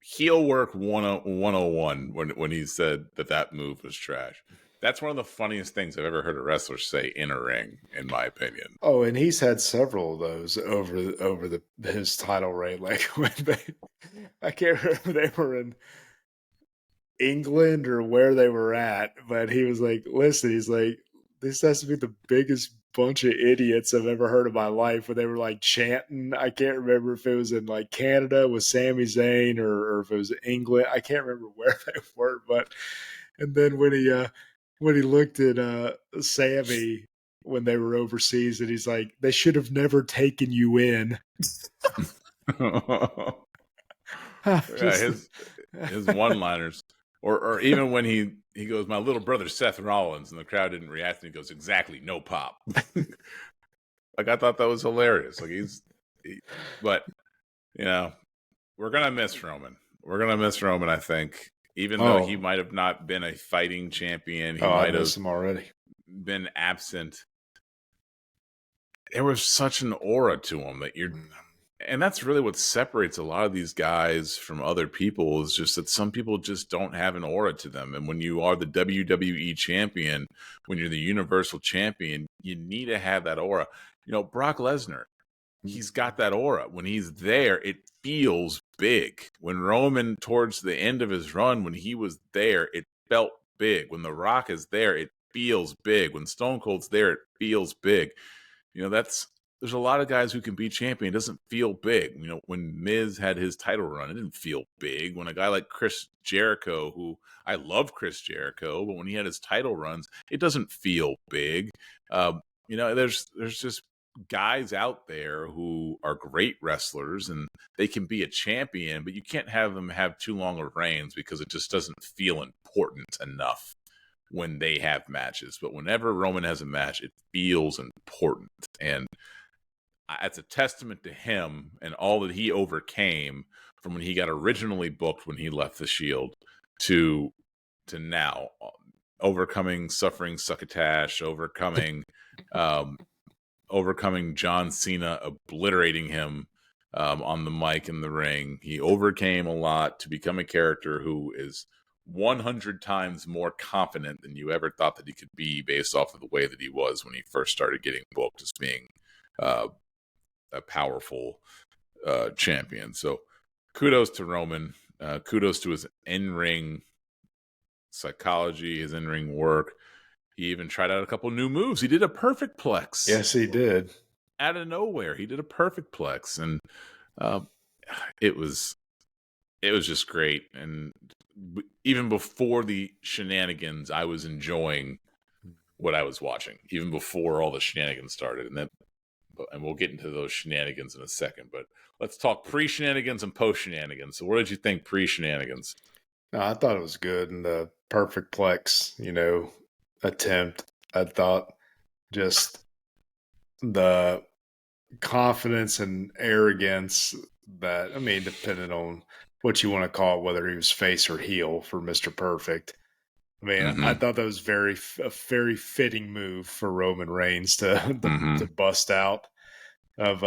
heel work 101 when he said that move was trash. That's one of the funniest things I've ever heard a wrestler say in a ring, in my opinion. oh, and he's had several of those over his title reign. Like when I can't remember, they were in England or where they were at, but he was like, listen, he's like, this has to be the biggest bunch of idiots I've ever heard in my life. Where they were like chanting. I can't remember if it was in like Canada with Sami Zayn or if it was England. I can't remember where they were, but and then when he looked at Sammy when they were overseas, and he's like, they should have never taken you in. Yeah, Just, his one-liners, or even when he goes, my little brother Seth Rollins, and the crowd didn't react, and he goes, exactly, no pop. Like, I thought that was hilarious. Like, but we're gonna miss Roman. We're gonna miss Roman, I think. Even though he might have not been a fighting champion, he I might miss have him already. been absent. There was such an aura to him and that's really what separates a lot of these guys from other people, is just that some people just don't have an aura to them. And when you are the WWE champion, when you're the Universal champion, you need to have that aura. Brock Lesnar, he's got that aura. When he's there, it feels big. When Roman, towards the end of his run, when he was there, it felt big. When The Rock is there, it feels big. When Stone Cold's there, it feels big. There's a lot of guys who can be champion. It doesn't feel big. When Miz had his title run, it didn't feel big. When a guy like Chris Jericho, who I love Chris Jericho, but when he had his title runs, it doesn't feel big. There's just guys out there who are great wrestlers, and they can be a champion, but you can't have them have too long of reigns, because it just doesn't feel important enough when they have matches. But whenever Roman has a match, it feels important. And it's a testament to him and all that he overcame from when he got originally booked, when he left the Shield, to now, overcoming suffering succotash, overcoming John Cena, obliterating him on the mic in the ring. He overcame a lot to become a character who is 100 times more confident than you ever thought that he could be, based off of the way that he was when he first started getting booked as being a powerful champion. So kudos to Roman. Kudos to his in-ring psychology, his in-ring work. He even tried out a couple new moves. He did a perfect plex. Yes, he did. Out of nowhere, he did a perfect plex, and it was just great. And even before the shenanigans, I was enjoying what I was watching, even before all the shenanigans started. And we'll get into those shenanigans in a second. But let's talk pre-shenanigans and post-shenanigans. So what did you think pre-shenanigans? No, I thought it was good, and the perfect plex, attempt. I thought just the confidence and arrogance that, depending on what you want to call it, whether he was face or heel for Mr. Perfect. I thought that was a very fitting move for Roman Reigns to bust out of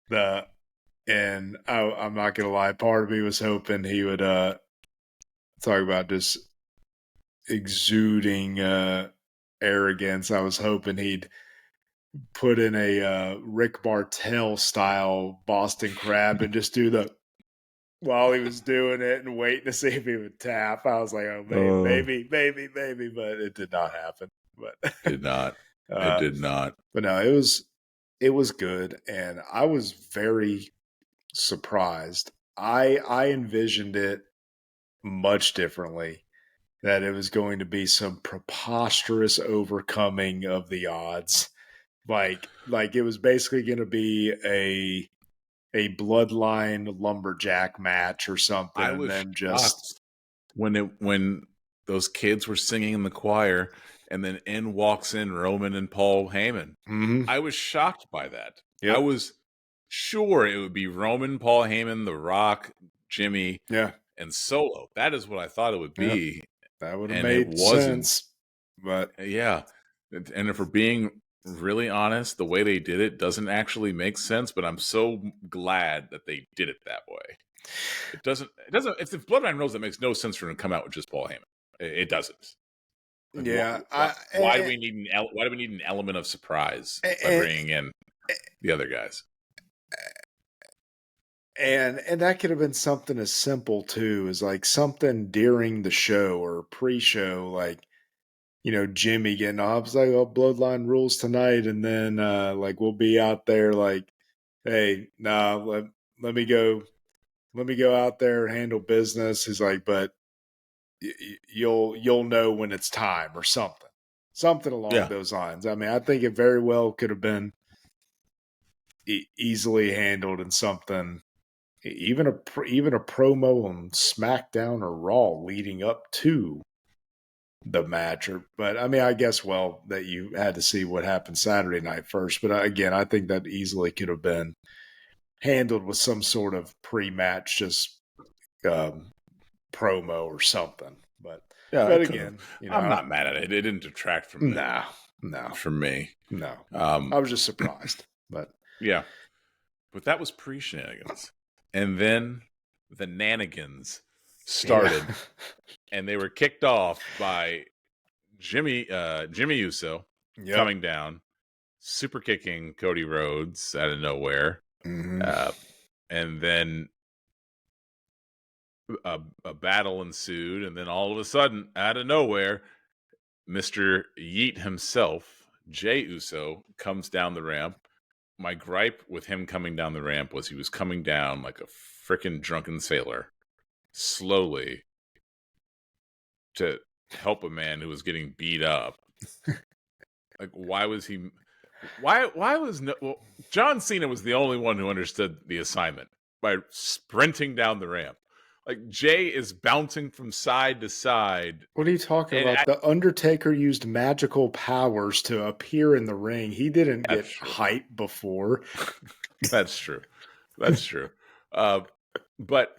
the And I'm not gonna lie, part of me was hoping he would talk about just exuding arrogance. I was hoping he'd put in a Rick Bartel style Boston Crab and just do the while he was doing it and waiting to see if he would tap. I was like, oh, Oh, maybe, but it did not happen. But did not. It uh, did not. but no, it was good, and I was very surprised. I envisioned it much differently. That it was going to be some preposterous overcoming of the odds. Like it was basically going to be a bloodline lumberjack match or something, I and was then just shocked when those kids were singing in the choir, and then in walks in Roman and Paul Heyman. mhm, I was shocked by that. I yep, was sure it would be Roman, Paul Heyman, The Rock, Jimmy, yeah, and Solo. That is what I thought it would yep, be, that would have and it made wasn't. sense. But Yeah. And if we're being really honest, the way they did it doesn't actually make sense, but I'm so glad that they did it that way. It doesn't, if the Bloodline Rose, that makes no sense for him to come out with just Paul Heyman. It doesn't. Like, yeah, why do we need why do we need an element of surprise by and, bringing in the other guys? and that could have been something as simple too as like something during the show or pre-show, like Jimmy getting off. It's like, oh, Bloodline rules tonight, and then like we'll be out there like, hey, nah, let me go out there and handle business. He's like, but you'll know when it's time or something along Yeah. those lines. I mean, I think it very well could have been easily handled in something, even a promo on SmackDown or Raw leading up to the match. But I mean, I guess that you had to see what happened Saturday night first. But again, I think that easily could have been handled with some sort of pre-match, just um, promo or something. But Yeah, but it could have. again, I'm not mad at it. It didn't detract from it no, no, from me. no. Um I was just surprised. But yeah. But that was pre-shenanigans. And then the nanigans yeah, started, and they were kicked off by Jimmy Uso yep. coming down, super kicking Cody Rhodes out of nowhere. Hmm. Uh, and then a battle ensued, and then all of a sudden, out of nowhere, Mr. Yeet himself, Jay Uso, comes down the ramp. My gripe with him coming down the ramp was he was coming down like a freaking drunken sailor, slowly, to help a man who was getting beat up. Like, why was he? Why was no? Well, John Cena was the only one who understood the assignment by sprinting down the ramp. Like, Jay is bouncing from side to side, What are you talking and about? The Undertaker used magical powers to appear in the ring. He didn't that's get true. hype before. That's true. That's true. Uh, but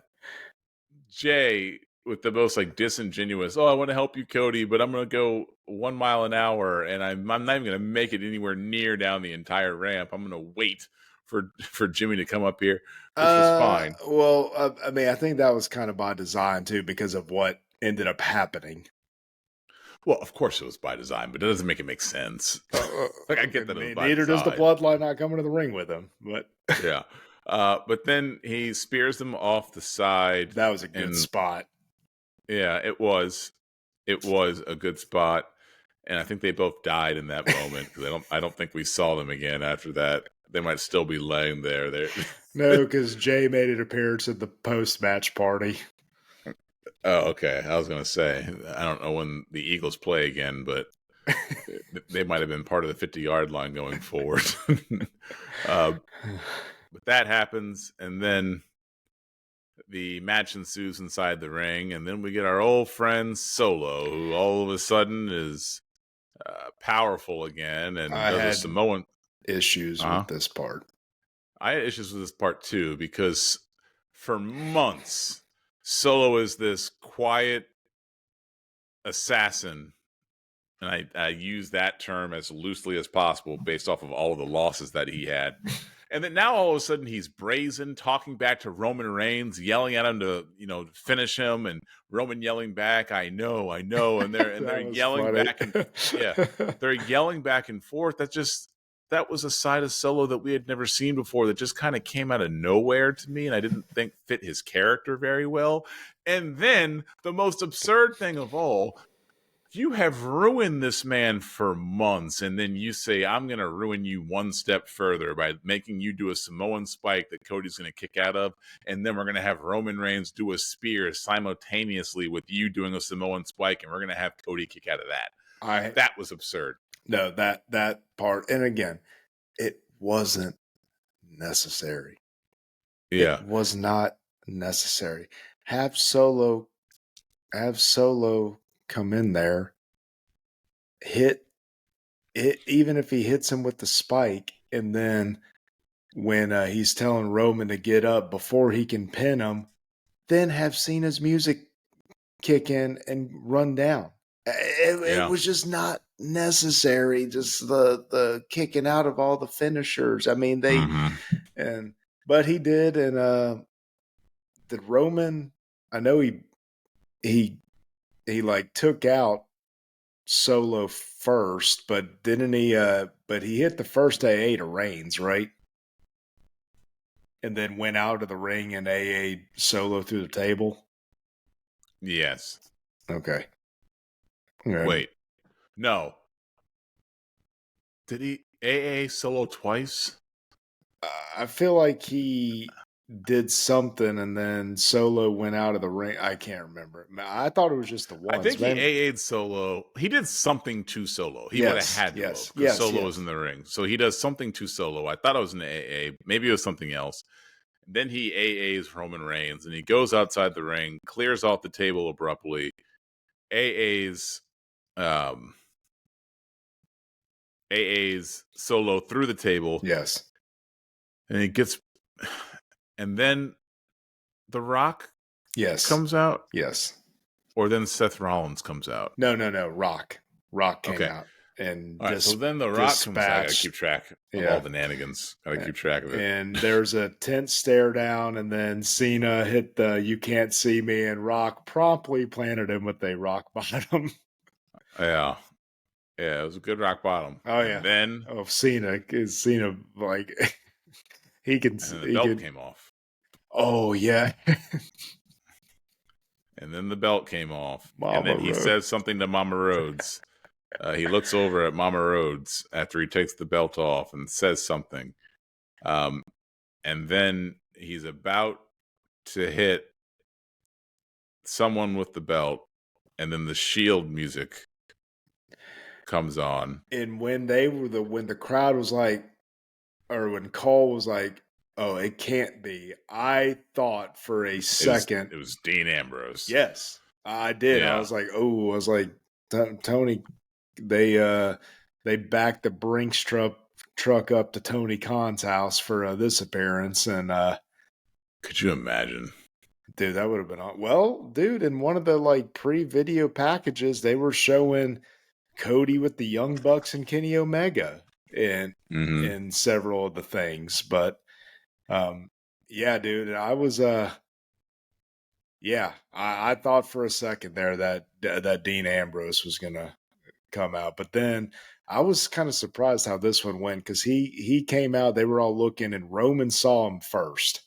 Jay, with the most like disingenuous, oh, I want to help you, Cody, but I'm going to go 1 mile an hour, and I'm not even going to make it anywhere near down the entire ramp. I'm going to wait for Jimmy to come up here, which was fine. I mean, I think that was kind of by design too, because of what ended up happening. Well, of course it was by design, but it doesn't make it make sense. Like, I get that it was by Neither does the design. Bloodline not coming to the ring with him, but Yeah. But then he spears them off the side, that was a good and spot. yeah, it was. It was a good spot, and I think they both died in that moment because I don't think we saw them again after that. They might still be laying there. No, because Jay made an appearance at the post-match party. Oh, okay. I was gonna say I don't know when the Eagles play again, but they might have been part of the 50-yard line going forward. uh, but that happens, and then the match ensues inside the ring, and then we get our old friend Solo, who all of a sudden is powerful again and I does a had Samoan. issues Uh-huh. with this part. I had issues with this part too because for months, Solo is this quiet assassin, and I use that term as loosely as possible based off of all of the losses that he had. And then now all of a sudden he's brazen, talking back to Roman Reigns, yelling at him to, finish him, and Roman yelling back, I know. And they're That was yelling funny. back and yeah, they're yelling back and forth. That was a side of Solo that we had never seen before that just kind of came out of nowhere to me, and I didn't think fit his character very well. And then the most absurd thing of all, you have ruined this man for months, and then you say, I'm going to ruin you one step further by making you do a Samoan spike that Cody's going to kick out of, and then we're going to have Roman Reigns do a spear simultaneously with you doing a Samoan spike, and we're going to have Cody kick out of that. I That was absurd. No, that part, and again, it wasn't necessary. Yeah. It was not necessary. Have Solo come in there, hit it, even if he hits him with the spike, and then when he's telling Roman to get up before he can pin him, then have Cena's music kick in and run down. It was just not necessary. Just the kicking out of all the finishers. I mean, but he did, and did Roman? I know he like took out Solo first, but didn't he? But he hit the first AA to Reigns, right? And then went out of the ring and AA Solo through the table. Yes. Okay. Wait. No. Did he AA Solo twice? I feel like he did something and then Solo went out of the ring. I can't remember. I thought it was just the I once. think he AA'd Solo. He did something to Solo. He would have had to have, because Solo was in the ring. So he does something to Solo. I thought it was an AA. Maybe it was something else. Then he AA's Roman Reigns, and he goes outside the ring, clears off the table abruptly, AA's Solo through the table. Yes. And he gets, and then The Rock comes out. Yes. Or then Seth Rollins comes out. No. Rock came out. And all right, so then The Rock comes out. I gotta keep track of all the nanigans. Gotta keep track of it. And there's a tense stare down, and then Cena hit the "You can't see me," and Rock promptly planted him with a rock bottom. Yeah, it was a good rock bottom. Oh yeah. And then Cena, because Cena like he can. And the belt came off. Oh yeah. And then the belt came off, and then he says something to Mama Rhodes. He looks over at Mama Rhodes after he takes the belt off and says something. And then he's about to hit someone with the belt, and then the Shield music comes on. And when the crowd was like, or when Cole was like, oh, it can't be, I thought for a second it was Dean Ambrose. Yes, I did. Yeah. I was like, Tony, they backed the Brinks truck up to Tony Khan's house for this appearance, and could you imagine? Dude, that would have been well, dude. In one of the like pre-video packages, they were showing Cody with the Young Bucks and Kenny Omega in several of the things, but yeah, dude, I was I thought for a second there that Dean Ambrose was gonna come out, but then I was kind of surprised how this one went, because he came out, they were all looking, and Roman saw him first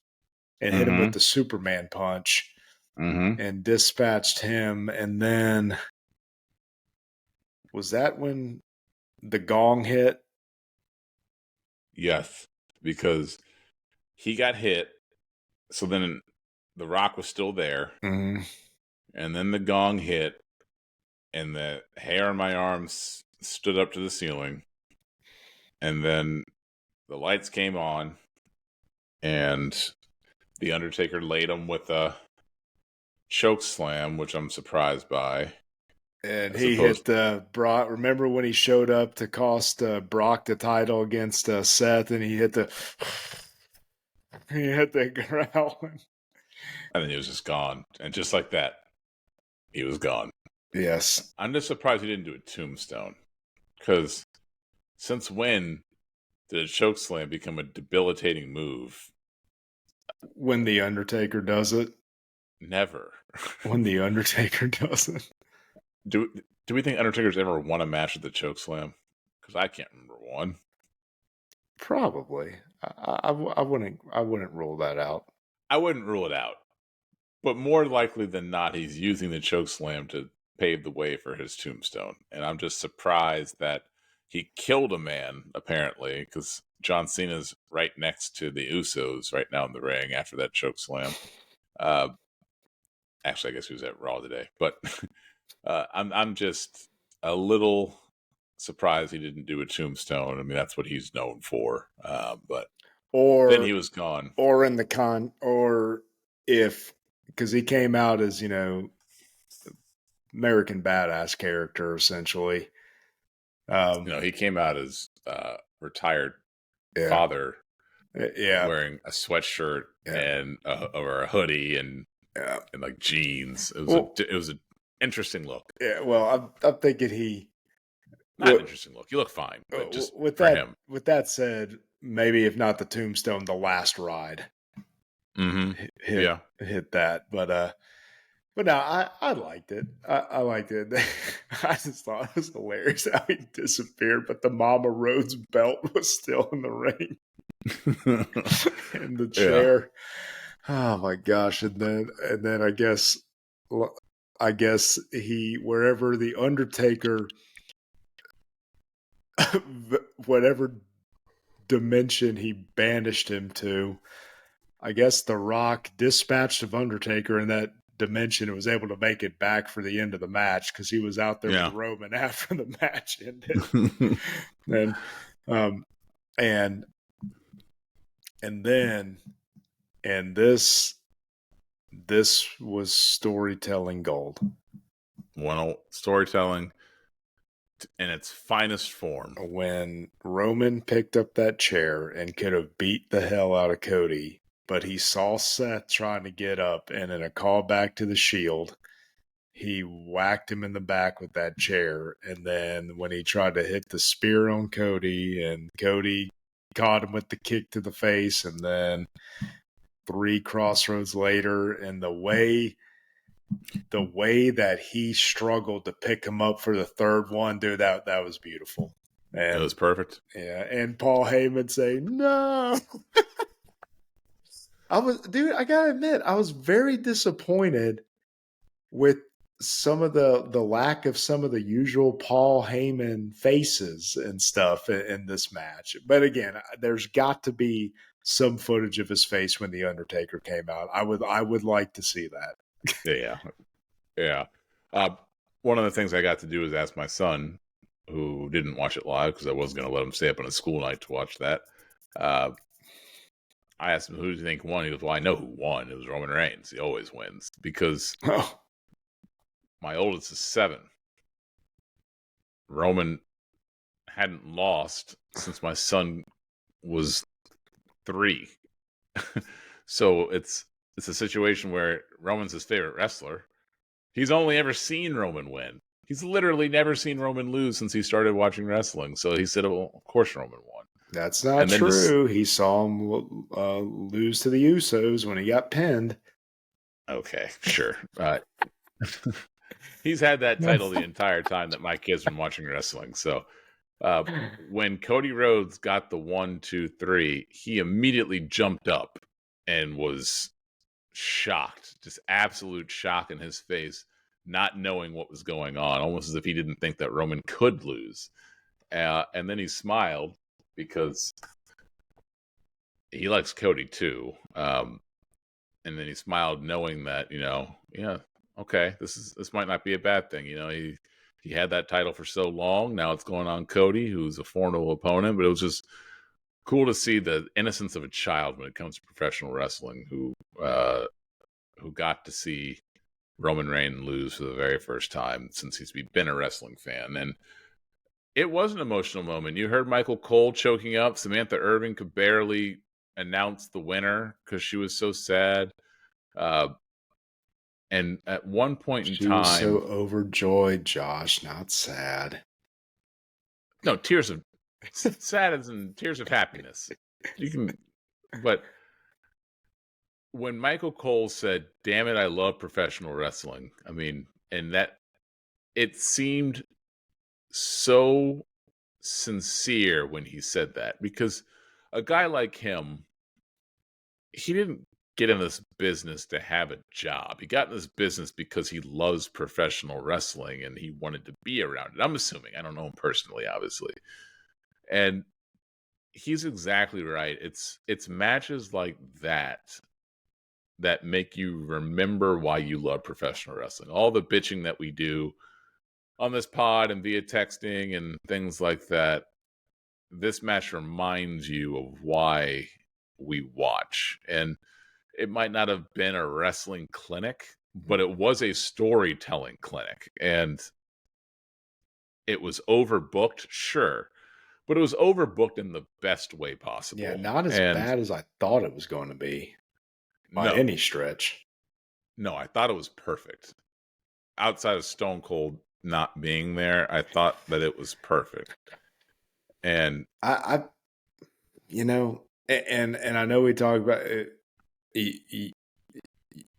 and hit him with the Superman punch and dispatched him, and then was that when the gong hit? Yes, because he got hit, so then The Rock was still there, and then the gong hit, and the hair on my arms stood up to the ceiling, and then the lights came on, and the Undertaker laid him with a choke slam, which I'm surprised by. And he hit Brock. Remember when he showed up to cost Brock the title against Seth, and he hit the growl. And then he was just gone. And just like that, he was gone. Yes. I'm just surprised he didn't do a tombstone. Because since when Did a choke slam become a debilitating move? When the Undertaker does it. Never. When the Undertaker does it. do do we think Undertaker's ever won a match at the choke slam? Because I can't remember one. Probably. I wouldn't rule that out. I wouldn't rule it out, but more likely than not, he's using the choke slam to pave the way for his tombstone. And I'm just surprised that he killed a man, apparently, because John Cena's right next to the Usos right now in the ring after that choke slam. Uh, actually, I guess he was at Raw today, but I'm just a little surprised he didn't do a tombstone. I mean, that's what he's known for. But then he Or was gone. in the or if, because he came out as, American Badass character essentially. He came out as retired Yeah. father Yeah. wearing a sweatshirt Yeah. and or a hoodie Yeah. and like jeans. Well, It was an interesting look. yeah. Well, I'm thinking he. Not an What interesting look. You look fine, but just with for that him. with that said, maybe if not the tombstone, the last ride Mm-hmm. hit Yeah. hit that. But no, I liked it. I liked it. I just thought it was hilarious how he disappeared, but the Mama Rhodes belt was still in the ring in the Yeah. chair. Oh my gosh! And then I guess he, wherever the Undertaker, whatever dimension he banished him to, I guess The Rock dispatched of Undertaker in that dimension and was able to make it back for the end of the match because he was out there with Yeah. Roman after the match ended. and um and then this was storytelling gold. Storytelling in its finest form. When Roman picked up that chair and could have beat the hell out of Cody, but he saw Seth trying to get up, and in a callback to the Shield, he whacked him in the back with that chair. And then when he tried to hit the spear on Cody, and Cody caught him with the kick to the face, and then 3 crossroads later, and the way that he struggled to pick him up for the third one, dude, that was beautiful. It And was perfect. yeah, and Paul Heyman saying no. I gotta admit, I was very disappointed with some of the lack of some of the usual Paul Heyman faces and stuff in this match. But again, there's got to be some footage of his face when the Undertaker came out. I would like to see that. Yeah. Yeah. One of the things I got to do is ask my son, who didn't watch it live because I wasn't going to let him stay up on a school night to watch that. I asked him, who do you think won? He goes, well, I know who won. It was Roman Reigns. He always wins because Oh, my oldest is 7. Roman hadn't lost since my son was 3. So it's a situation where Roman's his favorite wrestler. He's only ever seen Roman win. He's literally never seen Roman lose since he started watching wrestling. So he said, well, of course Roman won. that's not And then true. He saw him lose to the Usos when he got pinned. okay, sure. He's had that title the entire time that my kids been watching wrestling. So when Cody Rhodes got the 1, 2, 3, he immediately jumped up and was shocked, just absolute shock in his face, not knowing what was going on, almost as if he didn't think that Roman could lose. And then he smiled because he likes Cody too. And then he smiled knowing that, yeah, okay, this might not be a bad thing. He had that title for so long. Now it's going on Cody, who's a formidable opponent, but it was just cool to see the innocence of a child when it comes to professional wrestling who got to see Roman Reigns lose for the very first time since he's been a wrestling fan. And it was an emotional moment. You heard Michael Cole choking up. Samantha Irvin could barely announce the winner because she was so sad. And at one point in She was so time, overjoyed, Josh, not sad. no, tears of sad as in tears of happiness. You can, but when Michael Cole said, "Damn it, I love professional wrestling," I mean, and that it seemed so sincere when he said that, because a guy like him, he didn't get in this business to have a job. He got in this business because he loves professional wrestling and he wanted to be around it. I'm assuming. I don't know him personally, obviously. And he's exactly right. It's matches like that that make you remember why you love professional wrestling. All the bitching that we do on this pod and via texting and things like that, this match reminds you of why we watch. And it might not have been a wrestling clinic, but it was a storytelling clinic. And it was overbooked, sure, but it was overbooked in the best way Yeah, possible. not as And bad as I thought it was going to be by no, any stretch. no, I thought it was perfect. Outside of Stone Cold not being there, I thought that it was perfect. And I you know, and I know we talk about it,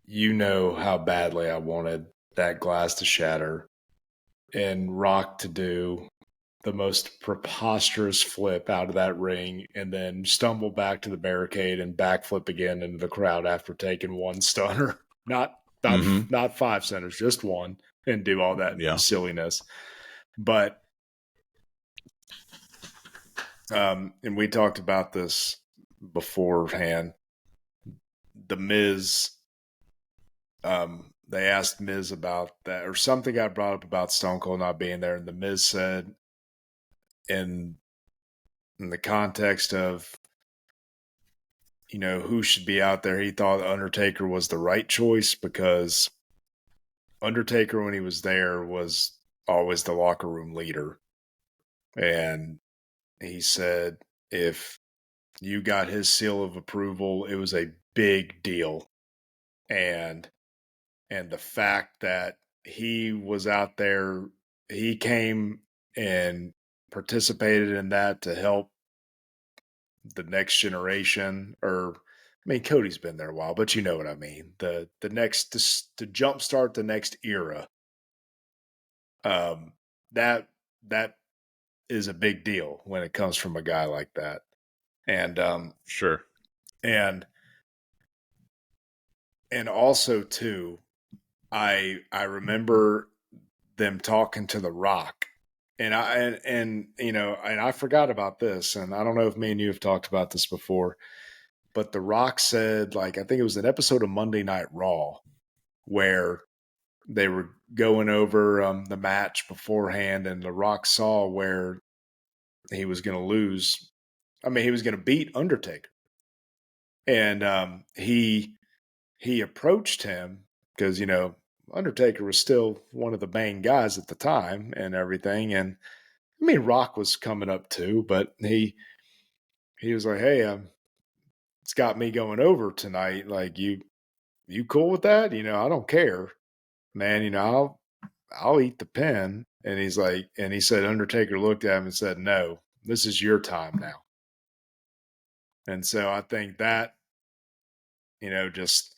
you know how badly I wanted that glass to shatter and Rock to do the most preposterous flip out of that ring and then stumble back to the barricade and backflip again into the crowd after taking one stunner. Not five centers, just one, and do all that yeah, silliness. But and we talked about this beforehand. The Miz, they asked Miz about that, or something got brought up about Stone Cold not being there, and the Miz said, in the context of, you know, who should be out there, he thought Undertaker was the right choice because Undertaker, when he was there, was always the locker room leader. And he said if you got his seal of approval, it was a big deal. And the fact that he was out there, he came and participated in that to help the next generation, or I mean, Cody's been there a while, but you know what I mean. The next to jumpstart the next era. That is a big deal when it comes from a guy like that, and sure. and also too, I remember them talking to The Rock, and you know, and I forgot about this, and I don't know if me and you have talked about this before. But The Rock said, like, I think it was an episode of Monday Night Raw where they were going over the match beforehand, and The Rock saw where he was going to lose. I mean, he was going to beat Undertaker, and he approached him because, you know, Undertaker was still one of the main guys at the time and everything, and I mean, Rock was coming up too, but he was like, "Hey, it's got me going over tonight. Like, you cool with that? You know, I don't care, man. You know, I'll eat the pin." And he's like, and he said, Undertaker looked at him and said, "No, this is your time now." And so I think that, you know, just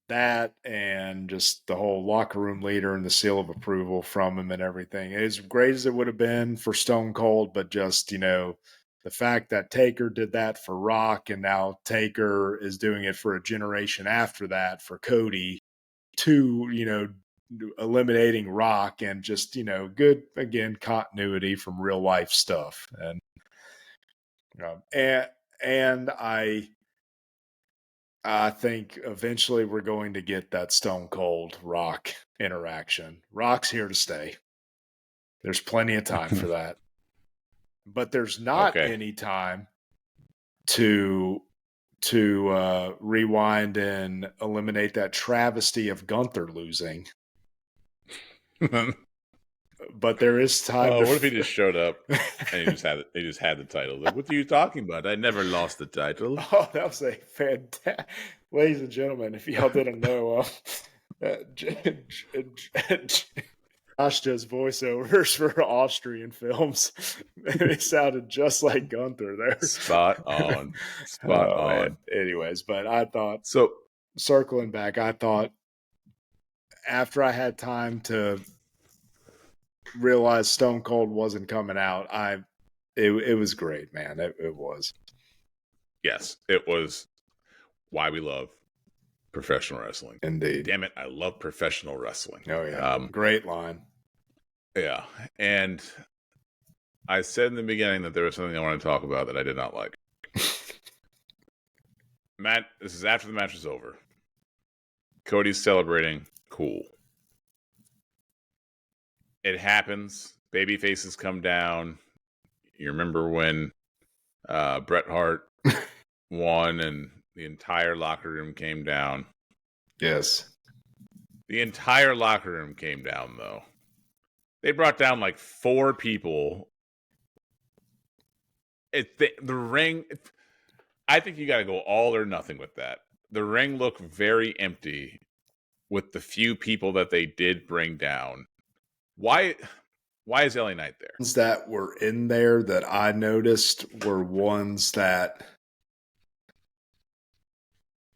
that and just the whole locker room leader and the seal of approval from him and everything, as great as it would have been for Stone Cold, but just, you know, the fact that Taker did that for Rock, and now Taker is doing it for a generation after that for Cody, to, you know, eliminating Rock, and just, you know, good, again, continuity from real life stuff. And and I think eventually we're going to get that Stone Cold Rock interaction. Rock's here to stay. There's plenty of time for that. But there's not Okay. any time to rewind and eliminate that travesty of Gunther losing. But there is time Oh, to. what if he just showed up and he just had it? He just had the title. Like, what are you talking about? I never lost the title. Oh, that was a fantastic. Ladies and gentlemen, if y'all didn't know, Josh does voiceovers for Austrian films. It sounded just like Gunther Spot there. on. Spot Oh man. on. Anyways, but I thought, So, circling back, I thought after I had time to realize Stone Cold wasn't coming out, it was great, man. It was. yes, it was why we love professional wrestling. Indeed. Damn it, I love professional wrestling. Oh yeah. Great line. Yeah. And I said in the beginning that there was something I wanted to talk about that I did not like. Matt, this is after the match was over. Cody's celebrating. Cool. It happens. Baby faces come down. You remember when Bret Hart won and the entire locker room came down? Yes. The entire locker room came down, though. They brought down like 4 people. The ring, I think you got to go all or nothing with that. The ring looked very empty with the few people that they did bring down. Why is LA Knight there? Ones that were in there that I noticed were ones that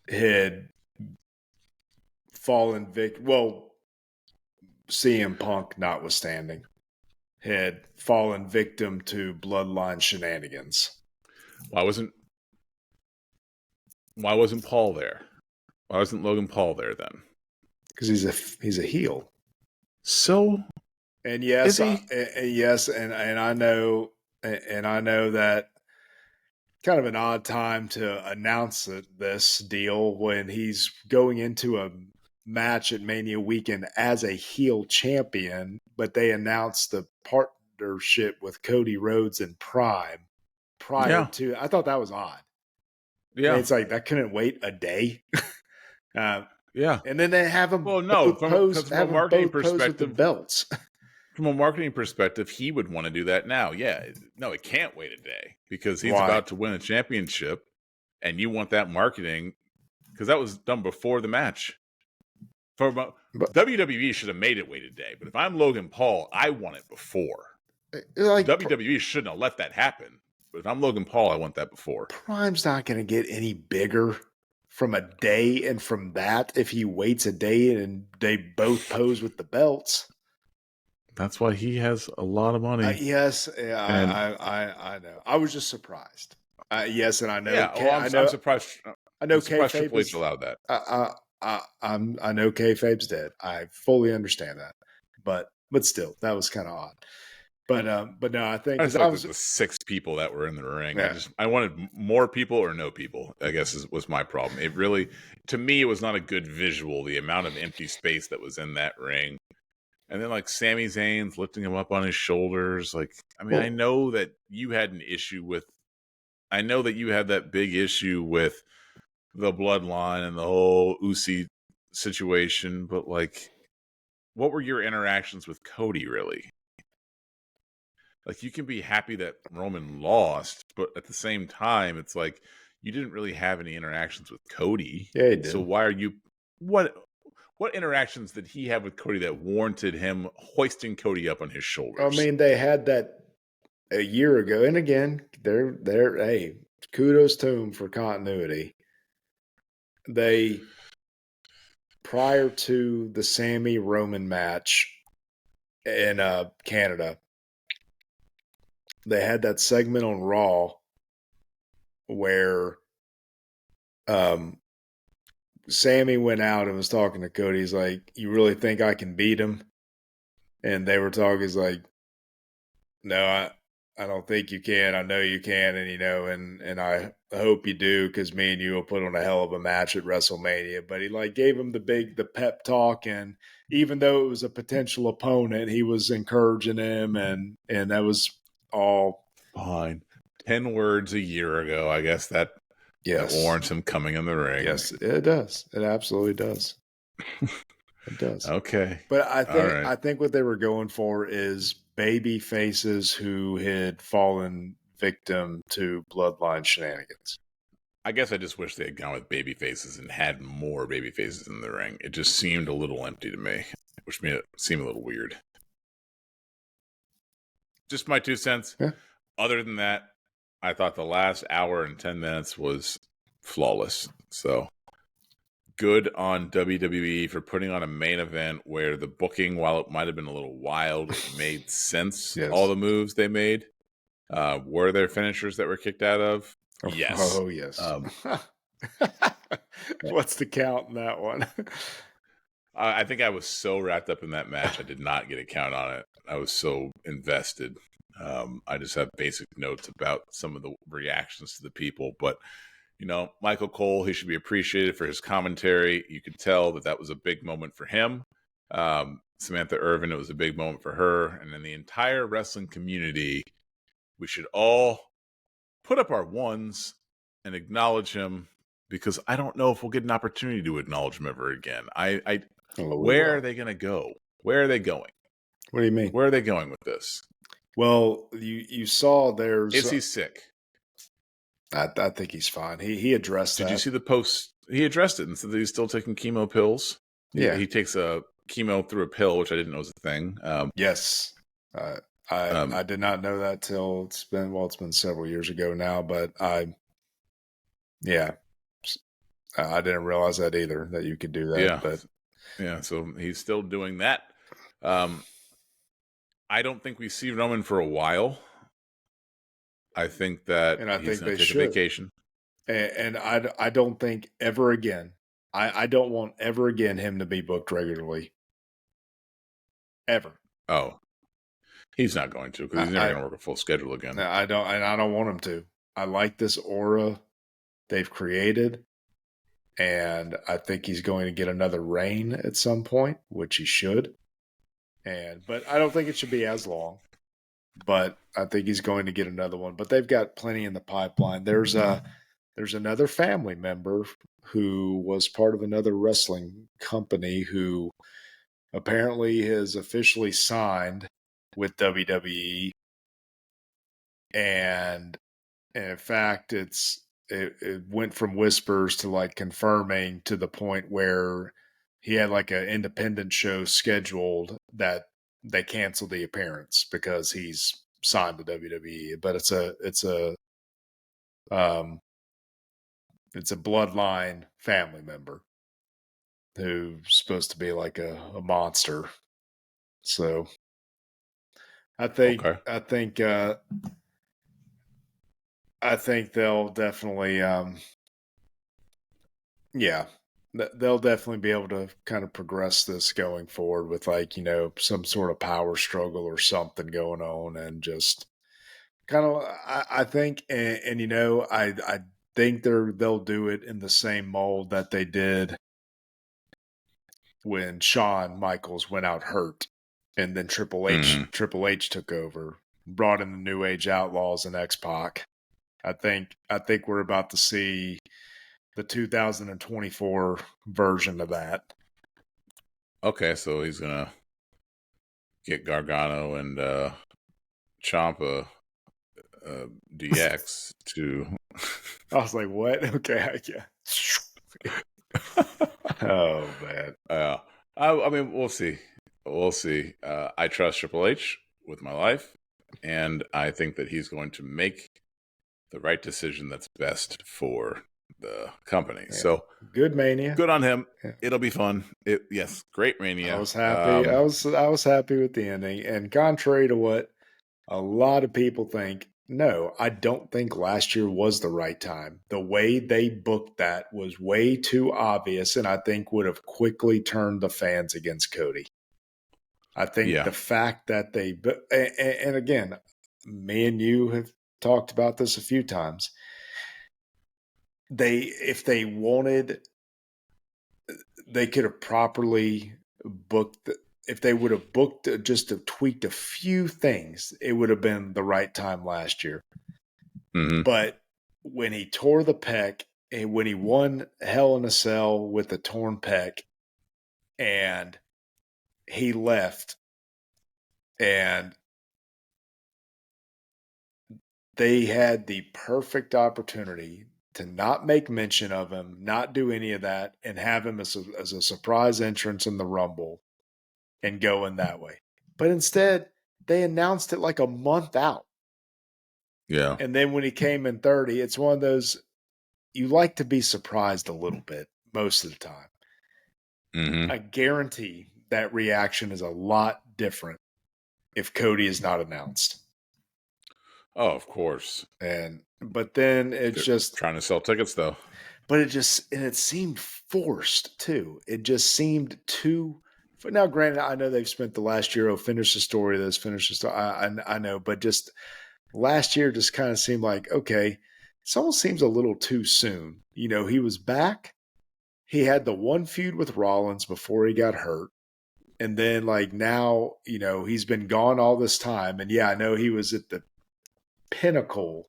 had fallen victim. Well, CM Punk notwithstanding, had fallen victim to bloodline shenanigans. Why wasn't Paul there? Why wasn't Logan Paul there then? Because he's a heel. So, and yes, is he? Yes, and I know, and I know that kind of an odd time to announce this deal when he's going into a match at Mania weekend as a heel champion, but they announced the partnership with Cody Rhodes and Prime prior to. I thought that was odd. Yeah, and it's like that couldn't wait a day. Yeah, and then they have them. Well, no, from a marketing perspective, with the belts. From a marketing perspective, he would want to do that now. Yeah, no, it can't wait a day because he's about to win a championship, and you want that marketing because that was done before the match. WWE should have made it wait a day, but if I'm Logan Paul, I want it before. Like WWE shouldn't have let that happen, but if I'm Logan Paul, I want that before. Prime's not going to get any bigger from a day, and from that, if he waits a day and they both pose with the belts. That's why he has a lot of money. Yes, I know. I was just surprised. Yes, and I know. Yeah, I'm surprised. I know Triple H allowed that. I know kayfabe's dead. I fully understand that, but still, that was kind of odd. But no, I think I was the 6 people that were in the ring. Yeah. I wanted more people or no people, I guess was my problem. It really, to me, it was not a good visual. The amount of empty space that was in that ring. And then like Sami Zayn's lifting him up on his shoulders. Like, I mean, I know that you had an issue with, I know that you had that big issue with the bloodline and the whole Usi situation, but like, what were your interactions with Cody really? Like, you can be happy that Roman lost, but at the same time, it's like you didn't really have any interactions with Cody. Yeah, he did. So why are you? What interactions did he have with Cody that warranted him hoisting Cody up on his shoulders? I mean, they had that a year ago, and again, they're hey, kudos to them for continuity. They, prior to the Sammy Roman match in Canada, they had that segment on Raw where Sammy went out and was talking to Cody. He's like, "You really think I can beat him?" And they were talking. He's like, "No, I don't think you can. I know you can, and and I hope you do because me and you will put on a hell of a match at WrestleMania." But he like gave him the pep talk, and even though it was a potential opponent, he was encouraging him, and that was all fine. 10 words a year ago, I guess that warrants him coming in the ring. Yes, it does. It absolutely does. It does. Okay. But I think what they were going for is baby faces who had fallen victim to bloodline shenanigans. I guess I just wish they had gone with baby faces and had more baby faces in the ring. It just seemed a little empty to me, which made it seem a little weird. Just my 2 cents. Yeah. Other than that, I thought the last hour and 10 minutes was flawless. So good on WWE for putting on a main event where the booking, while it might have been a little wild, it made sense. All Yes. the moves they made. Were there finishers that were kicked out of? Yes. Oh, yes. Um, What's the count in that one? I think I was so wrapped up in that match, I did not get a count on it. I was so invested. I just have basic notes about some of the reactions to the people. But, Michael Cole, he should be appreciated for his commentary. You could tell that that was a big moment for him. Samantha Irvin, it was a big moment for her. And then the entire wrestling community, we should all put up our ones and acknowledge him, because I don't know if we'll get an opportunity to acknowledge him ever again. Oh, we Where are will. they going to go? Where are they going? What do you mean? Where are they going with this? Well, you saw there's. Is he sick? I think he's fine. He addressed Did you that. see the post? He addressed it and said that he's still taking chemo pills. Yeah. He takes a chemo through a pill, which I didn't know was a thing. Yes. I did not know that till it's been several years ago now, but yeah, I didn't realize that either, that you could do that. Yeah. But Yeah. So he's still doing that. I don't think we see Roman for a while. I think that and I he's think going they to take a should. vacation. And I don't think ever again. I don't want ever again him to be booked regularly. Ever. Oh, he's not going to, because he's never going to work a full schedule again. I don't want him to. I like this aura they've created, and I think he's going to get another reign at some point, which he should. But I don't think it should be as long. But I think he's going to get another one. But they've got plenty in the pipeline. There's another family member who was part of another wrestling company who apparently has officially signed with WWE, and in fact, it went from whispers to like confirming, to the point where he had like an independent show scheduled that they canceled the appearance because he's signed to WWE. But it's a bloodline family member who's supposed to be like a monster. So Okay. I think they'll definitely, yeah, they'll definitely be able to kind of progress this going forward with, like, some sort of power struggle or something going on, and just kind of, I think, I think they'll do it in the same mold that they did when Shawn Michaels went out hurt, and then Triple H took over, brought in the New Age Outlaws and X-Pac. I think we're about to see the 2024 version of that. Okay, so he's gonna get Gargano and Ciampa DX to. I was like, what? Okay, yeah. Oh man. I mean, we'll see. We'll see. I trust Triple H with my life, and I think that he's going to make the right decision that's best for the company. Yeah. So Good Mania. good on him. Yeah. It'll be fun. Yes, great Mania. I was happy. I was happy with the ending. And contrary to what a lot of people think, no, I don't think last year was the right time. The way they booked that was way too obvious, and I think would have quickly turned the fans against Cody. I think the fact that and again, me and you have talked about this a few times. If they wanted, they could have properly booked. If they would have booked, just have tweaked a few things, it would have been the right time last year. Mm-hmm. But when he tore the pec, and when he won Hell in a Cell with a torn pec, and he left, and they had the perfect opportunity to not make mention of him, not do any of that, and have him as a surprise entrance in the Rumble and go in that way. But instead, they announced it like a month out. Yeah. And then when he came in 30, it's one of those you like to be surprised a little bit most of the time. Mm-hmm. I guarantee that reaction is a lot different if Cody is not announced. Oh, of course. But then it's They're just trying to sell tickets, though. but it seemed forced too. It just seemed too. Now, granted, I know they've spent the last year. Oh, finish the story. This finish the story. I know, but just last year just kind of seemed like okay. This almost seems a little too soon. You know, he was back. He had the one feud with Rollins before he got hurt. And then, like, now, you know, he's been gone all this time. And yeah, I know he was at the pinnacle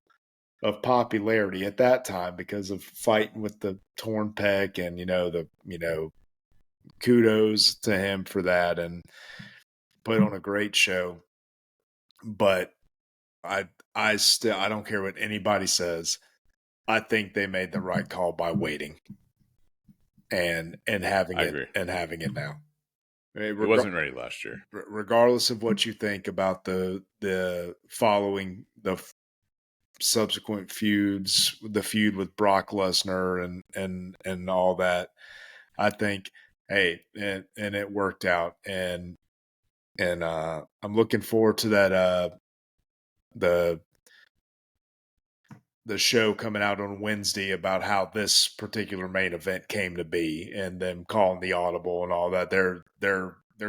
of popularity at that time because of fighting with the torn pec and, kudos to him for that and put on a great show. But I don't care what anybody says. I think they made the right call by waiting and having I it agree. now. I mean, He wasn't ready last year. regardless of what you think about the following the subsequent feuds, the feud with Brock Lesnar and all that, I think, hey, and it worked out, and I'm looking forward to that the show coming out on Wednesday about how this particular main event came to be and them calling the audible and all that. They're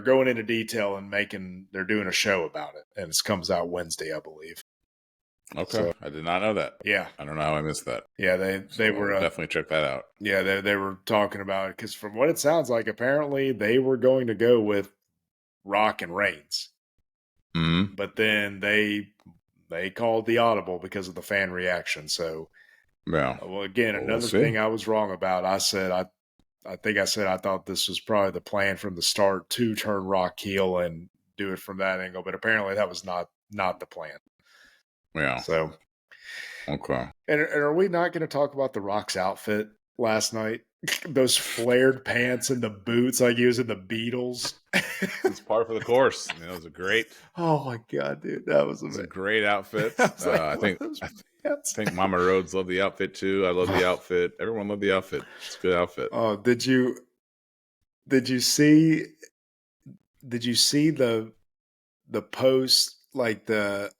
going into detail and they're doing a show about it, and it comes out Wednesday, I believe. Okay, So I did not know that. yeah, I don't know how I missed that. yeah, they So were I'll definitely check that out. yeah they were talking about it because from what it sounds like, apparently they were going to go with Rock and Reigns, Mm-hmm. but then they called the audible because of the fan reaction. So Yeah. well, again, Well, we'll another see. thing I was wrong about. I think I said I thought this was probably the plan from the start to turn Rock heel and do it from that angle, but apparently that was not the plan. Yeah. So, Okay. and are we not going to talk about the Rock's outfit last night? Those flared pants and the boots like he was in the Beatles. It's par for the course. It was a great. Oh my god, dude, that was It was a amazing. great outfit. I was like, I what are think those I pants? think Mama Rhodes loved the outfit too. I love the outfit. Everyone loved the outfit. It's a good outfit. Oh, did you see the post, like the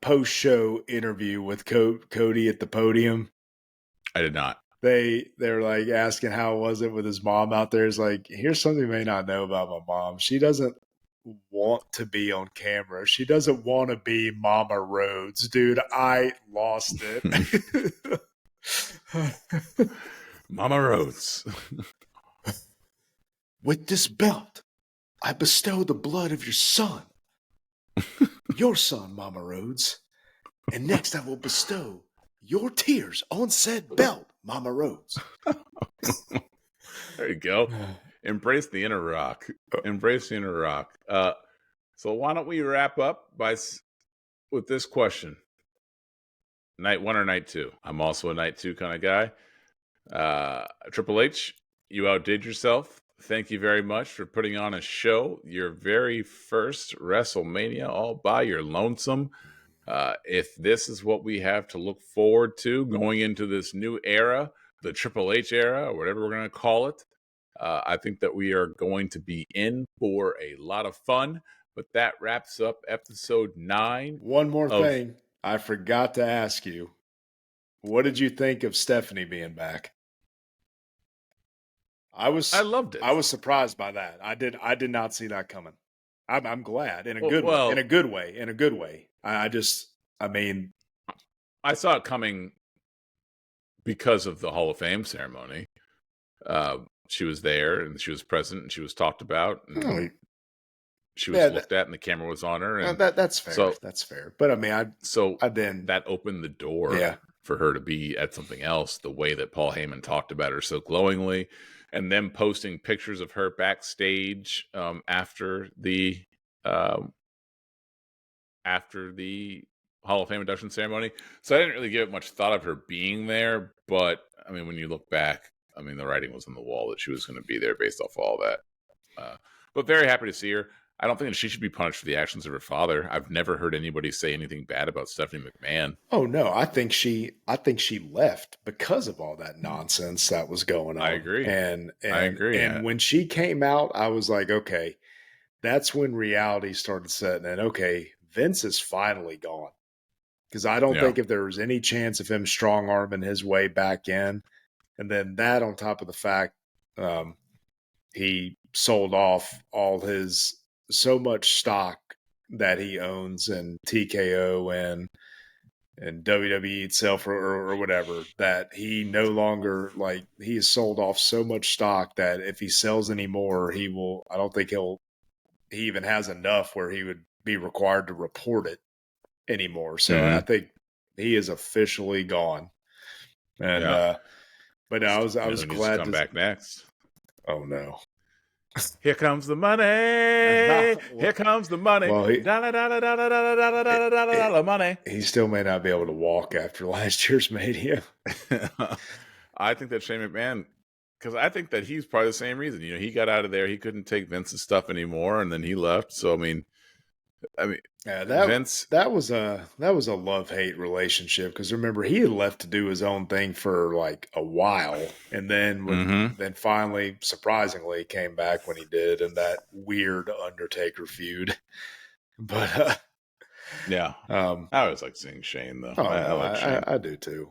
post show interview with Cody at the podium? I did not. They're like asking how was it with his mom out there. It's like, here's something you may not know about my mom. She doesn't want to be on camera. She doesn't want to be Mama Rhodes, dude. I lost it. Mama Rhodes. With this belt, I bestow the blood of your son, Mama Rhodes. And next I will bestow your tears on said belt, Mama Rhodes. There you go. Embrace the inner rock. Embrace the inner rock. So why don't we wrap up with this question? Night 1 or night 2? I'm also a night 2 kind of guy. Triple H, you outdid yourself. Thank you very much for putting on a show. Your very first WrestleMania all by your lonesome. If this is what we have to look forward to going into this new era, the Triple H era, or whatever we're going to call it, I think that we are going to be in for a lot of fun. But that wraps up episode 9. One more of thing. I forgot to ask you. What did you think of Stephanie being back? I loved it. I was surprised by that. I did not see that coming. I'm glad in a good way. Well, In a good way. In a good way. I mean, I saw it coming because of the Hall of Fame ceremony. She was there and she was present and she was talked about and she was looked at and the camera was on her. And that's fair. So, that's fair. But I mean, that opened the door yeah. for her to be at something else, the way that Paul Heyman talked about her so glowingly, and them posting pictures of her backstage after the Hall of Fame induction ceremony. So I didn't really give it much thought of her being there, but I mean, when you look back, the writing was on the wall that she was going to be there based off all that. But very happy to see her. I don't think that she should be punished for the actions of her father. I've never heard anybody say anything bad about Stephanie McMahon. Oh no, I think she left because of all that nonsense that was going I on. agree. And I and agree. and when she came out, I was like, okay, that's when reality started setting in. Okay, Vince is finally gone. Because I don't Yeah. think if there was any chance of him strong arming his way back in, and then that on top of the fact um, he sold off all his so much stock that he owns in TKO and WWE itself or whatever, that he no longer, like, he has sold off so much stock that if he sells any more, I don't think he even has enough where he would be required to report it anymore. So I Hmm. think he is officially gone. And Yeah. but I was I You know was who needs to glad come to. back next? Oh no. Here comes the money. Here comes the money. Well, Dollar, dollar, dollar, dollar, dollar, it, dollar, dollar, it, dollar money. he still may not be able to walk after last year's Mania. I think that Shane McMahon, because I think that he's probably the same reason. You know, he got out of there. He couldn't take Vince's stuff anymore, and then he left. So I mean, Yeah, Vince. that was a love-hate relationship, because remember, he had left to do his own thing for like a while, and then Hmm. then finally, surprisingly, came back when he did, in that weird Undertaker feud. But Yeah, um, I always like seeing Shane though. oh I no, like Shane. I do too.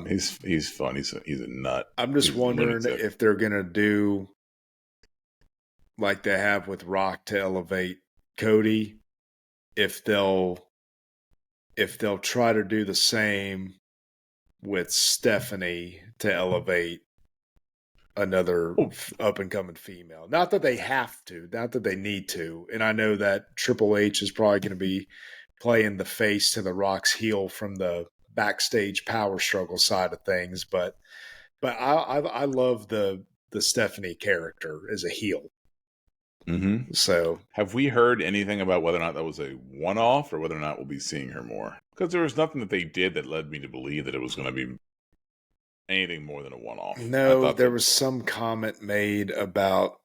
He's fun. He's a nut. I'm just He's a wondering lunatic. if they're gonna do like they have with Rock to elevate Cody, if they'll try to do the same with Stephanie to elevate another Oh, up and coming female. Not that they have to, not that they need to. And I know that Triple H is probably going to be playing the face to the Rock's heel from the backstage power struggle side of things, but I love the Stephanie character as a heel. hmm. So Have we heard anything about whether or not that was a one-off or whether or not we'll be seeing her more? Because there was nothing that they did that led me to believe that it was going to be anything more than a one-off. I no, thought there that. was some comment made about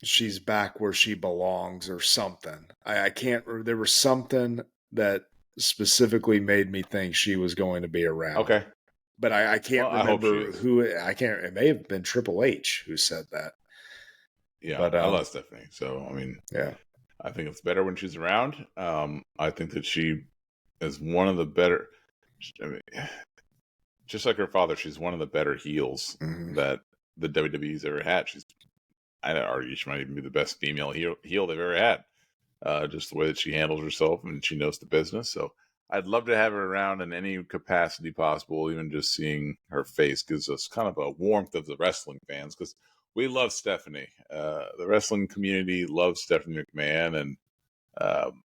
she's back where she belongs or something. I can't. There was something that specifically made me think she was going to be around, Okay. but I Well, can't I hope she remember is. who. I can't. It may have been Triple H who said that, Yeah, but I love Stephanie. So, yeah. I think it's better when she's around. I think that she is one of the better. I mean, just like her father, she's one of the better heels Mhm. that the WWE's ever had. I'd argue she might even be the best female heel they've ever had. Just the way that she handles herself and she knows the business. So I'd love to have her around in any capacity possible. Even just seeing her face gives us kind of a warmth of the wrestling fans, because we love Stephanie. The wrestling community loves Stephanie McMahon, and um,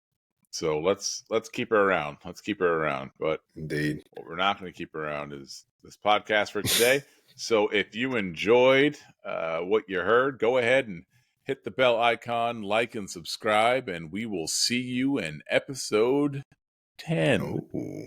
so let's keep her around. Let's keep her around. But Indeed. what we're not going to keep around is this podcast for today. So if you enjoyed what you heard, go ahead and hit the bell icon, like and subscribe, and we will see you in episode 10. Oh.